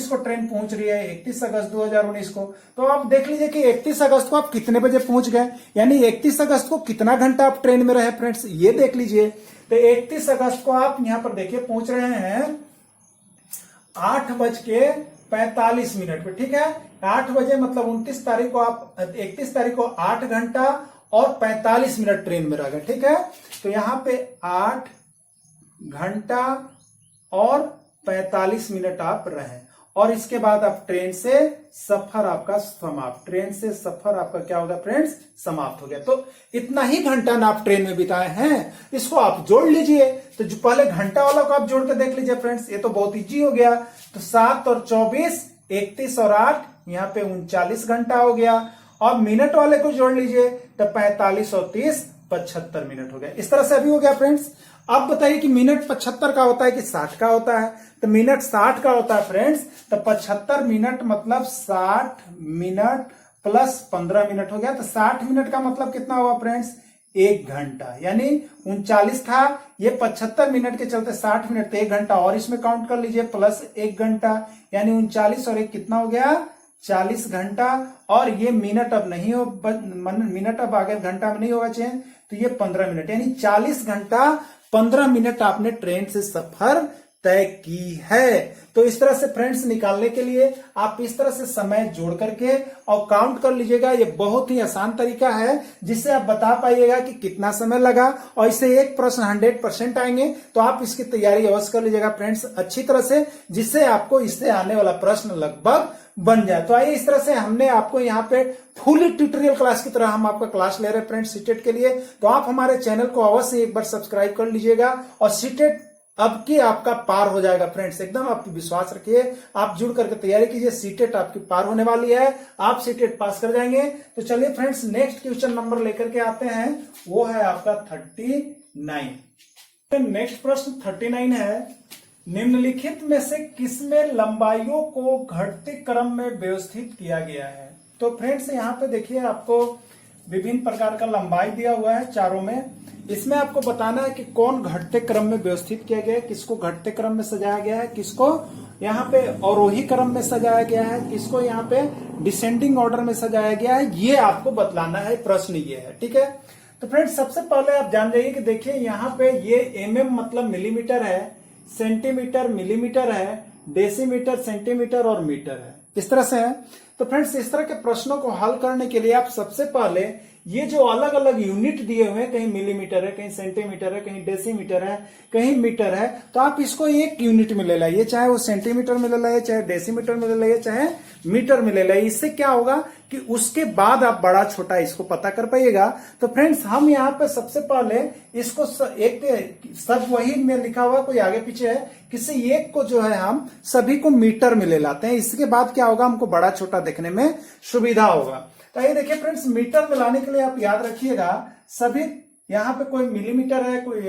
को ट्रेन पहुंच रही है 31 अगस्त 2019 को। तो आप देख लीजिए कि 31 अगस्त को आप कितने बजे पहुंच गए, यानी 31 अगस्त को कितना घंटा आप ट्रेन में रहे फ्रेंड्स, ये देख लीजिए। तो 31 अगस्त को आप यहां पर देखिए पहुंच रहे हैं 8:45 पे। ठीक है, 8 बजे मतलब 29 तारीख को आप 31 तारीख को 8 घंटा और 45 मिनट ट्रेन में रह गए। ठीक है, तो यहां पे 8 घंटा और 45 मिनट आप रहे, और इसके बाद आप ट्रेन से सफर आपका समाप्त। ट्रेन से सफर आपका क्या होगा फ्रेंड्स? समाप्त हो गया। तो इतना ही घंटा ना आप ट्रेन में बिताए हैं, इसको आप जोड़ लीजिए। तो जो पहले घंटा वाला को आप जोड़ के देख लीजिए फ्रेंड्स, ये तो बहुत इजी हो गया। तो 7 और 24, 31 और 8, यहाँ पे 39 घंटा हो गया। और मिनट वाले को जोड़ लीजिए तो 45 और 30, 75 मिनट हो गया। इस तरह से अभी हो गया फ्रेंड्स। अब बताइए कि मिनट 75 का होता है कि 60 का होता है? तो मिनट 60 का होता है फ्रेंड्स। तो 75 मिनट मतलब 60 मिनट प्लस 15 मिनट हो गया। तो 60 मिनट का मतलब कितना हुआ फ्रेंड्स? 1 घंटा, यानी 39 था, ये 75 मिनट के चलते 60 मिनट, तो 1 घंटा और इसमें काउंट कर लीजिए प्लस 1 घंटा, यानी 39 और 1 कितना हो गया? 40 घंटा। और ये मिनट अब नहीं हो, मिनट अब आगे घंटा में नहीं होगा चाहिए, तो ये 15 मिनट, यानी 40 घंटा 15 मिनट आपने ट्रेन से सफर तय की है। तो इस तरह से फ्रेंड्स निकालने के लिए आप इस तरह से समय जोड़ करके और काउंट कर लीजिएगा। ये बहुत ही आसान तरीका है जिससे आप बता पाइएगा कि कितना समय लगा, और इससे एक प्रश्न 100% आएंगे। तो आप इसकी तैयारी अवश्य कर लीजिएगा फ्रेंड्स अच्छी तरह से, जिससे आपको इससे आने वाला प्रश्न लगभग बन जाए। तो आइए, इस तरह से हमने आपको यहाँ पे फुल ट्यूटोरियल क्लास की तरह हम आपका क्लास ले रहे हैं फ्रेंड्स सीटेट के लिए। तो आप हमारे चैनल को अवश्य एक बार सब्सक्राइब कर लीजिएगा, और सीटेट अब की आपका पार हो जाएगा फ्रेंड्स, एकदम आप विश्वास रखिए, आप जुड़ करके तैयारी कीजिए, सीटेट आपकी पार होने वाली है, आप सीटेट पास कर जाएंगे। तो चलिए फ्रेंड्स नेक्स्ट क्वेश्चन नंबर लेकर के आते हैं, वो है आपका 39। नेक्स्ट प्रश्न 39 है, निम्नलिखित में से किसमें लंबाइयों को घटते क्रम में व्यवस्थित किया गया है? तो फ्रेंड्स यहाँ पे देखिए आपको विभिन्न प्रकार का लंबाई दिया हुआ है चारों में। इसमें आपको बताना है कि कौन घटते क्रम में व्यवस्थित किया गया है, किसको घटते क्रम में सजाया गया है, किसको यहाँ पे अवरोही क्रम में सजाया गया है, किसको यहाँ पे डिसेंडिंग ऑर्डर में सजाया गया है, ये आपको बतलाना है। प्रश्न ये है, ठीक है। तो फ्रेंड्स सबसे पहले आप जान जाइए कि देखिए यहाँ पे ये mm मतलब मिलीमीटर है, सेंटीमीटर मिलीमीटर है, डेसीमीटर सेंटीमीटर और मीटर है, इस तरह से है। तो फ्रेंड्स इस तरह के प्रश्नों को हल करने के लिए आप सबसे पहले ये जो अलग अलग यूनिट दिए हुए हैं, कहीं मिलीमीटर है, कहीं सेंटीमीटर है, कहीं डेसीमीटर है, कहीं मीटर है, तो आप इसको एक यूनिट में ले लाइए, चाहे वो सेंटीमीटर में ले लाइए, चाहे डेसीमीटर में ले लाइए, चाहे मीटर में ले लाइए। इससे क्या होगा कि उसके बाद आप बड़ा छोटा इसको पता कर पाइएगा। तो फ्रेंड्स हम यहाँ पे सबसे पहले इसको एक सब वही में लिखा हुआ कोई आगे पीछे है, किसी एक को जो है हम सभी को मीटर में ले लाते हैं। इसके बाद क्या होगा, हमको बड़ा छोटा देखने में सुविधा होगा। तो ये देखिए फ्रेंड्स, मीटर में लाने के लिए आप याद रखिएगा, सभी यहाँ पे कोई मिलीमीटर है, कोई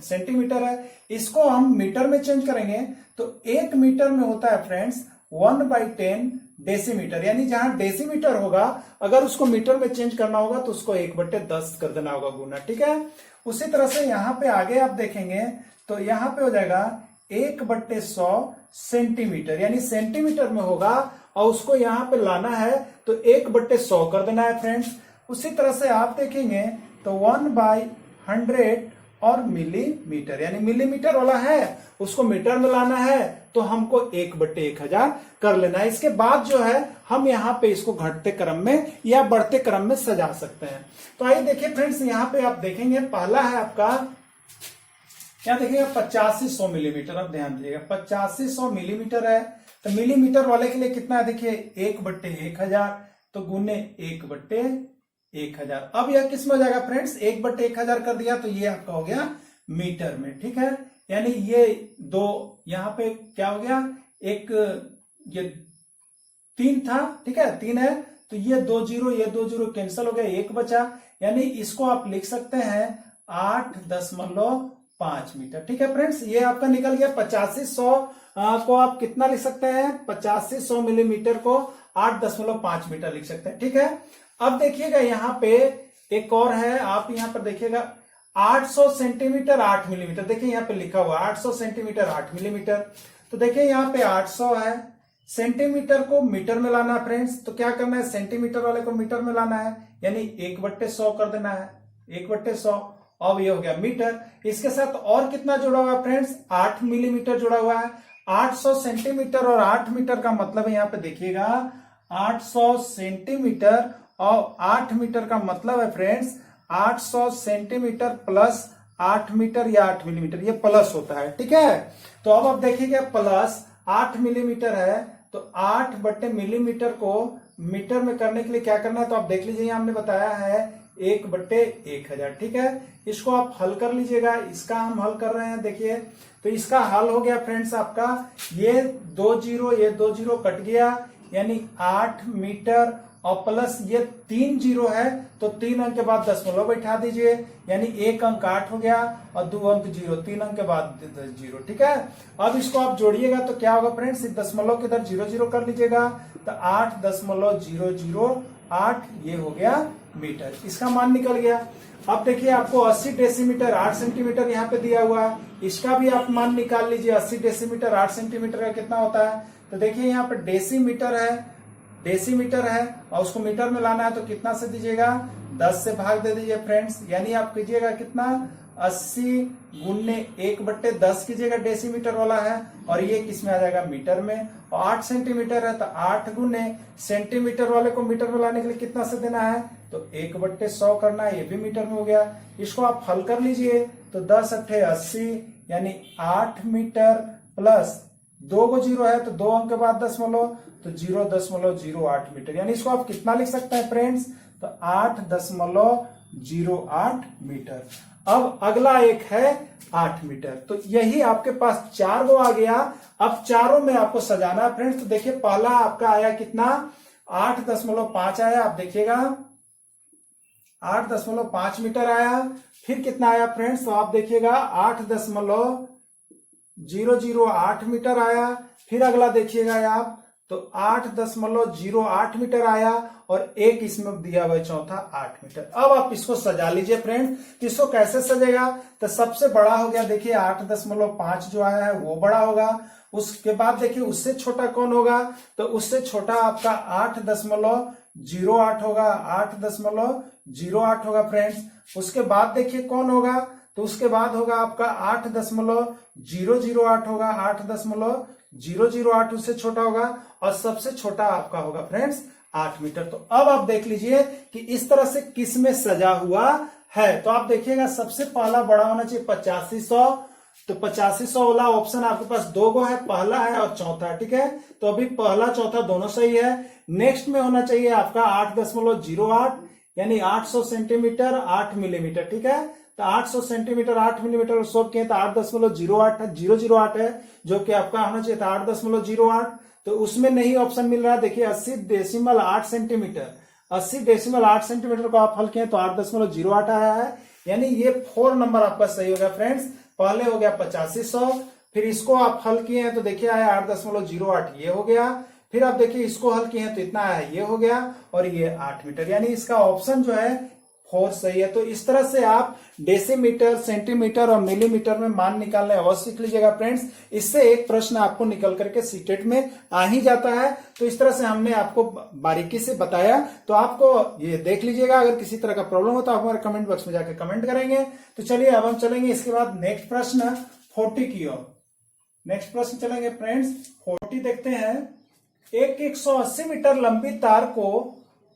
सेंटीमीटर है, इसको हम मीटर में चेंज करेंगे। तो 1 मीटर में होता है फ्रेंड्स 1/10 डेसीमीटर, यानी जहां डेसीमीटर होगा अगर उसको मीटर में चेंज करना होगा तो उसको 1/10 कर देना होगा गुना, ठीक है। उसी तरह से यहाँ पे आगे आप देखेंगे तो यहाँ पे हो जाएगा 1/100 सेंटीमीटर, यानी सेंटीमीटर में होगा और उसको यहाँ पे लाना है तो 1/100 कर देना है फ्रेंड्स। उसी तरह से आप देखेंगे तो 1/100 और मिलीमीटर, यानी मिलीमीटर वाला है उसको मीटर में लाना है तो हमको 1/1000 कर लेना है। इसके बाद जो है हम यहाँ पे इसको घटते क्रम में या बढ़ते क्रम में सजा सकते हैं। तो आइए देखिए फ्रेंड्स, यहाँ पे आप देखेंगे पहला है आपका, क्या देखेंगे 8500 मिलीमीटर। अब ध्यान दीजिएगा 8500 मिलीमीटर है, तो मिलीमीटर वाले के लिए कितना है देखिए 1/1000, तो गुने 1/1000, 1000। अब यह किस में हो जाएगा फ्रेंड्स, 1/1000 कर दिया तो ये आपका हो गया मीटर में, ठीक है। यानी ये दो यहां पे क्या हो गया, एक ये 3 था, ठीक है, 3 है तो ये 2 जीरो, ये 2 जीरो कैंसिल हो गया, 1 बचा। यानी इसको आप लिख सकते हैं 8.5 मीटर, ठीक है फ्रेंड्स। ये आपका निकल गया 8500 को आप कितना लिख सकते हैं, 8500 मिलीमीटर को 8.5 मीटर लिख सकते हैं, ठीक है। अब देखिएगा यहाँ पे एक और है, आप यहाँ पर देखिएगा 800 सेंटीमीटर 8 मिलीमीटर, देखिए यहाँ पे लिखा हुआ 800 सेंटीमीटर 8 मिलीमीटर। तो देखिए यहाँ पे 800 है, सेंटीमीटर को मीटर में लाना है फ्रेंड्स, तो क्या करना है, सेंटीमीटर वाले को मीटर में लाना है, यानी 1/100 कर देना है, 1/100। अब ये हो गया मीटर। इसके साथ और कितना जुड़ा हुआ है फ्रेंड्स, 8 मिलीमीटर जुड़ा हुआ है। 800 सेंटीमीटर और 8 मीटर का मतलब है, यहाँ पे देखिएगा 800 सेंटीमीटर और 8 मीटर का मतलब है फ्रेंड्स 800 सेंटीमीटर प्लस 8 मीटर या 8 मिलीमीटर, ये प्लस होता है, ठीक है। तो अब आप देखिएगा प्लस 8 मिलीमीटर है, तो 8/मिलीमीटर को मीटर में करने के लिए क्या करना है, तो आप देख लीजिए हमने बताया है 1/1000, ठीक है। इसको आप हल कर लीजिएगा, इसका हम हल कर रहे हैं, देखिए तो इसका हल हो गया फ्रेंड्स आपका, ये 2 जीरो, ये 2 जीरो कट गया, यानी 8 मीटर और प्लस ये 3 जीरो है, तो 3 अंक के बाद दशमलव बैठा दीजिए, यानी 1 अंक 8 हो गया और 2 अंक 0, 3 अंक के बाद 0, ठीक है। अब इसको आप जोड़िएगा तो क्या होगा फ्रेंड्स, दशमलव के इधर 0 0 कर लीजिएगा, तो 8.008 ये हो गया मीटर, इसका मान निकल गया। अब देखिए आपको 80 डेसीमीटर 8 सेंटीमीटर यहाँ पे दिया हुआ है, इसका भी आप मान निकाल लीजिए। 80 डेसीमीटर 8 सेंटीमीटर का कितना होता है, तो देखिए यहाँ पे डेसीमीटर है और उसको मीटर में लाना है, तो कितना से दीजिएगा, 10 से भाग दे दीजिए फ्रेंड्स, यानी आप कीजिएगा कितना, 80 गुने 1/10 कीजिएगा, डेसीमीटर वाला है, और ये किस में आ जाएगा, मीटर में। और 8 सेंटीमीटर है तो 8 गुने सेंटीमीटर वाले को मीटर में लाने के लिए कितना से देना है, तो 1/100 करना है, ये भी मीटर में हो गया। इसको आप हल कर लीजिए, तो 10 8 80, यानी 8 मीटर प्लस 2 को 0 है तो 2 अंक के बाद दशमलव, तो 0.08 मीटर, यानी इसको आप कितना लिख सकते हैं फ्रेंड्स, तो 8.08 मीटर। अब अगला एक है 8 मीटर, तो यही आपके पास 4 गो आ गया। अब चारों में आपको सजाना है फ्रेंड्स, तो देखिए पहला आपका आया कितना, 8.5 आया, आप देखिएगा 8.5 मीटर आया। फिर कितना आया फ्रेंड्स, तो आप देखिएगा 8.008 मीटर आया। फिर अगला देखिएगा आप, तो 8.08 मीटर आया, और एक इसमें दिया हुआ चौथा 8 मीटर। अब आप इसको सजा लीजिए फ्रेंड्स, तो इसको कैसे सजेगा, तो सबसे बड़ा हो गया, देखिए 8.5 जो आया है वो बड़ा होगा। उसके बाद देखिए उससे छोटा कौन होगा, तो उससे छोटा आपका 8.08 होगा, 8.08 होगा फ्रेंड्स। उसके बाद देखिए कौन होगा, तो उसके बाद होगा आपका 8.008 होगा, 8.008 उससे छोटा होगा, और सबसे छोटा आपका होगा फ्रेंड्स 8 मीटर। तो अब आप देख लीजिए कि इस तरह से किस में सजा हुआ है। तो आप देखिएगा सबसे पहला बड़ा होना चाहिए 8500, तो 8500 वाला ऑप्शन आपके पास 2 गो है, पहला है और चौथा है, ठीक है। तो अभी पहला चौथा दोनों सही है। नेक्स्ट में होना चाहिए आपका 8.08, यानी 800 सेंटीमीटर 8 मिलीमीटर, ठीक है। तो 800 सेंटीमीटर 8 मिलीमीटर सोल्व किए तो 8.008 है, 008 है, जो कि आपका होना चाहिए था 8.08। तो उसमें नहीं ऑप्शन मिल रहा है, देखिए 80.8 सेंटीमीटर, 80.8 सेंटीमीटर को आप हल किए तो 8.08 आया है, यानी ये 4 नंबर आपका सही हो गया फ्रेंड्स। पहले हो गया 8500, फिर इसको आप हल किए हैं तो देखिए आया 8.08, ये हो गया। फिर आप देखिए इसको हल किए हैं तो इतना आया, ये हो गया, और ये 8 मीटर, यानी इसका ऑप्शन जो है 4 सही है। तो इस तरह से आप डेसीमीटर, सेंटीमीटर और मिलीमीटर में मान निकालने अवश्य सीख लीजिएगा फ्रेंड्स। इससे एक प्रश्न आपको निकल करके सीटेट में आ ही जाता है। तो इस तरह से हमने आपको बारीकी से बताया, तो आपको ये देख लीजिएगा। अगर किसी तरह का प्रॉब्लम हो तो आप हमारे कमेंट बॉक्स में जाकर कमेंट करेंगे। तो चलिए अब हम चलेंगे इसके बाद नेक्स्ट प्रश्न 40 की ओर। नेक्स्ट प्रश्न चलेंगे फ्रेंड्स 40, देखते हैं। एक 180 मीटर लंबी तार को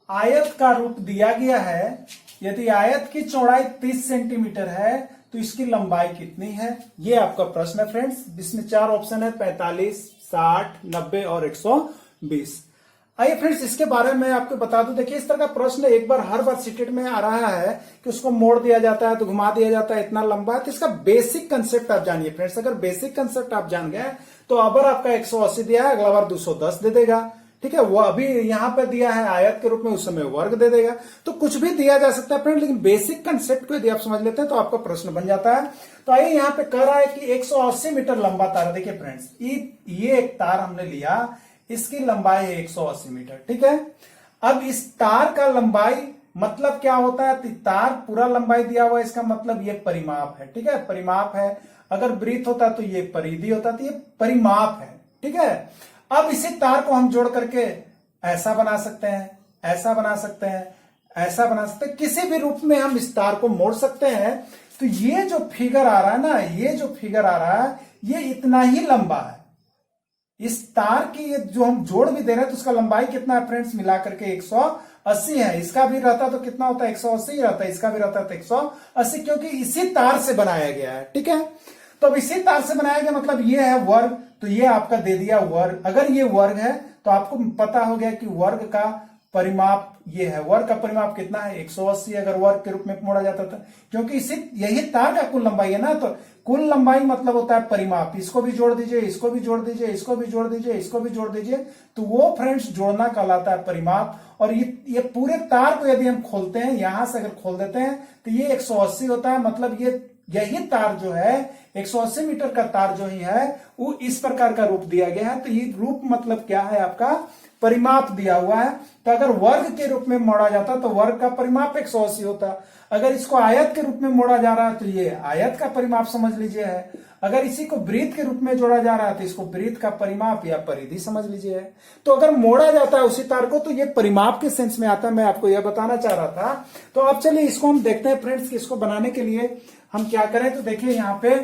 आयत का रूप दिया गया है। यदि आयत की चौड़ाई 30 सेंटीमीटर है तो इसकी लंबाई कितनी है, ये आपका प्रश्न है फ्रेंड्स। इसमें 4 ऑप्शन है, 45, 60, 90 और 120। आइए फ्रेंड्स, इसके बारे में आपको बता दूं। देखिए, इस तरह का प्रश्न एक बार हर बार सीटेट में आ रहा है कि उसको मोड़ दिया जाता है तो घुमा दिया जाता है, इतना लंबा है। तो इसका बेसिक कंसेप्ट आप जानिए फ्रेंड्स। अगर बेसिक कंसेप्ट आप जान गए तो अबर आपका 180 दिया है, अगला बार 210 दे देगा। ठीक है, वो अभी यहां पर दिया है आयत के रूप में, उस समय वर्ग दे देगा। तो कुछ भी दिया जा सकता है फ्रेंड, लेकिन बेसिक कंसेप्ट को यदि आप समझ लेते हैं तो आपका प्रश्न बन जाता है। तो आइए, यहां पे कह रहा है कि 180 मीटर लंबा तार। देखिए फ्रेंड्स, ये एक तार हमने लिया, इसकी लंबाई है 180 मीटर। ठीक है, अब इस तार का लंबाई मतलब क्या होता है? तार पूरा लंबाई दिया हुआ है, इसका मतलब ये परिमाप है। ठीक है, परिमाप है। अगर वृत्त होता तो ये परिधि होता, तो ये परिमाप है। ठीक है, अब इसी तार को हम जोड़ करके ऐसा बना सकते हैं, ऐसा बना सकते हैं, ऐसा बना सकते हैं, किसी भी रूप में हम इस तार को मोड़ सकते हैं। तो ये जो फिगर आ रहा है ना, ये जो फिगर आ रहा है, ये इतना ही लंबा है। इस तार की ये जो हम जोड़ भी दे रहे हैं तो उसका लंबाई कितना है फ्रेंड्स? मिलाकर के 180 है। इसका भी रहता तो कितना होता है? 180 ही रहता है। इसका भी रहता है तो 180, क्योंकि इसी तार से बनाया गया है। ठीक है, तो अब इसी तार से बनाया गया मतलब ये है वर्ग, तो ये आपका दे दिया वर्ग। अगर ये वर्ग है तो आपको पता हो गया कि वर्ग का परिमाप ये है। वर्ग का परिमाप कितना है? 180। अगर वर्ग के रूप में मोड़ा जाता था, क्योंकि इसी यही तार का कुल लंबाई है ना, तो कुल लंबाई मतलब होता है परिमाप। इसको भी जोड़ दीजिए, इसको भी जोड़ दीजिए, इसको भी जोड़ दीजिए, इसको भी जोड़ दीजिए, तो वो फ्रेंड्स जोड़ना कहलाता है परिमाप। और ये पूरे तार को यदि हम खोलते हैं, यहां से अगर खोल देते हैं तो ये 180 होता है। मतलब यही तार जो है 180 मीटर का तार जो ही है वो इस प्रकार का रूप दिया गया है। तो ये रूप मतलब क्या है? आपका परिमाप दिया हुआ है। तो अगर वर्ग के रूप में मोड़ा जाता तो वर्ग का परिमाप 180 होता। अगर इसको आयत के रूप में मोड़ा जा रहा है तो ये आयत का परिमाप समझ लीजिए है। अगर इसी को वृत्त के रूप में जोड़ा जा रहा है तो इसको वृत्त का परिमाप या परिधि समझ लीजिए है। तो अगर मोड़ा जाता है उसी तार को तो ये परिमाप के सेंस में आता है। मैं आपको यह बताना चाह रहा था। तो अब चलिए इसको हम देखते हैं फ्रेंड्स कि इसको बनाने के लिए हम क्या करें। तो देखिए, यहां पे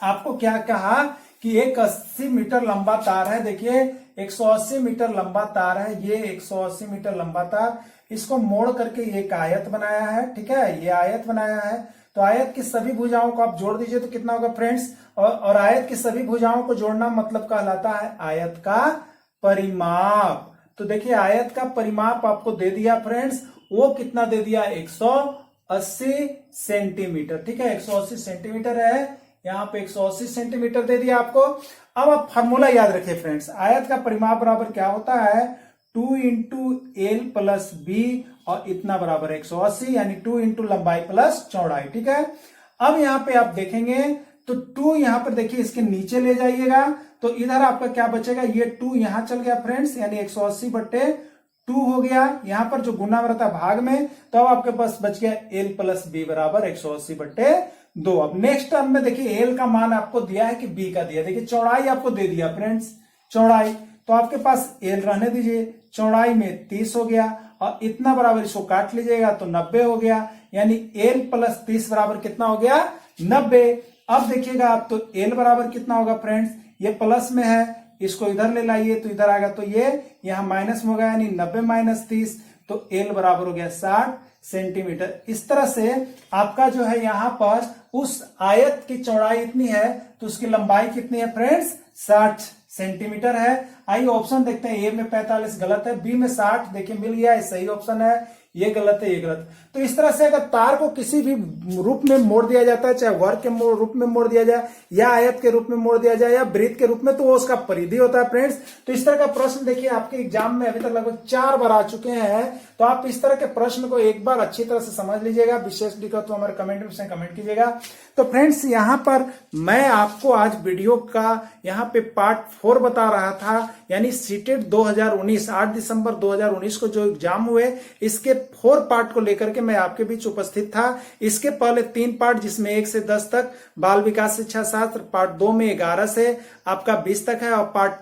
आपको क्या कहा कि 180 मीटर लंबा तार है। देखिए, 180 मीटर लंबा तार है, ये 180 मीटर लंबा तार। इसको मोड़ करके एक आयत बनाया है। ठीक है, ये आयत बनाया है। तो आयत की सभी भुजाओं को आप जोड़ दीजिए तो कितना होगा फ्रेंड्स? और आयत की सभी भुजाओं को जोड़ना मतलब कहलाता है आयत का परिमाप। तो देखिए, आयत का परिमाप आपको दे दिया फ्रेंड्स। वो कितना दे दिया? 180 सेंटीमीटर। ठीक है, 180 सेंटीमीटर है। यहां पे 180 सेंटीमीटर दे दिया आपको। अब आप फॉर्मूला याद रखिए फ्रेंड्स। आयत का परिमाप बराबर क्या होता है? 2 इंटू एल प्लस बी, और इतना बराबर 180, यानी 2 इंटू लंबाई प्लस चौड़ाई। ठीक है, अब यहां पे आप देखेंगे तो 2 यहां पर देखिए इसके नीचे ले जाइएगा तो इधर आपका क्या बचेगा? ये 2 यहां चल गया फ्रेंड्स, यानी 180 बट्टे 2 हो गया। यहां पर जो गुना रहता है भाग में, तो अब आपके पास बच गया एल प्लस बी बराबर 180 बट्टे 2। अब नेक्स्ट टर्म में देखिए एल का मान आपको दिया है कि बी का दिया। देखिए, चौड़ाई आपको दे दिया फ्रेंड्स, चौड़ाई तो आपके पास एल रहने दीजिए। चौड़ाई में 30 हो गया, और इतना बराबर इसको काट लीजिएगा तो 90 हो गया। यानी एल प्लस 30 बराबर कितना हो गया? 90। अब देखिएगा आप, तो एल बराबर कितना होगा फ्रेंड्स? ये प्लस में है, इसको इधर ले लाइए तो इधर आएगा, तो ये यहां माइनस में हो गया, यानी 90 माइनस 30, तो एल बराबर हो गया 60 सेंटीमीटर। इस तरह से आपका जो है यहां पर उस आयत की चौड़ाई इतनी है तो उसकी लंबाई कितनी है फ्रेंड्स? 60 सेंटीमीटर है। आइए ऑप्शन देखते हैं। ए में 45 गलत है, बी में 60 देखिए मिल गया, सही ऑप्शन है। ये गलत है, ये गलत है। तो इस तरह से अगर तार को किसी भी रूप में मोड़ दिया जाता है, चाहे वर्ग के रूप में मोड़ दिया जाए, या आयत के रूप में मोड़ दिया जाए, या वृत्त के रूप में, तो वो उसका परिधि होता है फ्रेंड्स। तो इस तरह का प्रश्न देखिए आपके एग्जाम में अभी तक लगभग 4 बार आ चुके हैं। तो आप इस तरह के प्रश्न को एक बार अच्छी तरह से समझ लीजिएगा। विशेष दिक्कत तो हमारे कमेंट में कमेंट कीजिएगा। तो फ्रेंड्स, यहाँ पर मैं आपको आज वीडियो का यहाँ पे पार्ट 4 बता रहा था, यानी सीटेट 2019 8 दिसंबर 2019 को जो एग्जाम हुए, इसके 4 पार्ट को लेकर के मैं आपके बीच उपस्थित था। इसके पहले 3 पार्ट, जिसमें 1 से 10 तक बाल विकास शिक्षा शास्त्र, पार्ट 2 में 11 से आपका 20 तक है, और पार्ट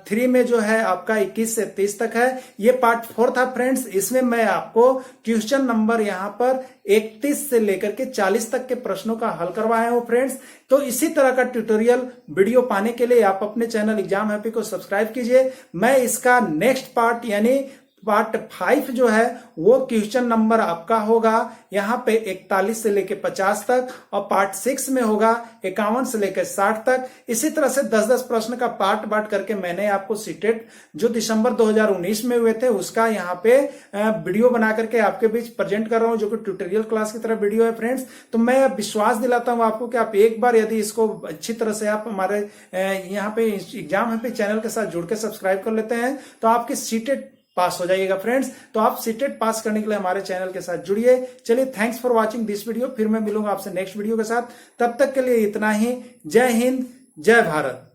3 में जो है आपका 21 से 30 तक है। ये पार्ट 4 था फ्रेंड्स। इसमें मैं आपको क्वेश्चन नंबर यहाँ पर 31 से लेकर के 40 तक के प्रश्नों का हल करवाया हूं फ्रेंड्स। तो इसी तरह का ट्यूटोरियल वीडियो पाने के लिए आप अपने चैनल एग्जाम हैप्पी को सब्सक्राइब कीजिए। मैं इसका नेक्स्ट पार्ट यानी पार्ट 5 जो है वो क्वेश्चन नंबर आपका होगा यहाँ पे 41 से लेके 50 तक, और पार्ट 6 में होगा 51 से लेके 60 तक। इसी तरह से 10-10 प्रश्न का पार्ट बांट करके मैंने आपको सीटेट जो दिसंबर 2019 में हुए थे उसका यहाँ पे वीडियो बना करके आपके बीच प्रेजेंट कर रहा हूं, जो कि ट्यूटोरियल क्लास की तरह वीडियो है फ्रेंड्स। तो मैं विश्वास दिलाता हूं आपको कि आप एक बार यदि इसको अच्छी तरह से आप हमारे यहाँ पे एग्जाम पे चैनल के साथ जुड़ के सब्सक्राइब कर लेते हैं तो आपकी सीटेट पास हो जाइएगा फ्रेंड्स। तो आप सीटेट पास करने के लिए हमारे चैनल के साथ जुड़िए। चलिए, thanks for watching this video. फिर मैं मिलूंगा आपसे नेक्स्ट वीडियो के साथ, तब तक के लिए इतना ही। जय हिंद, जय भारत।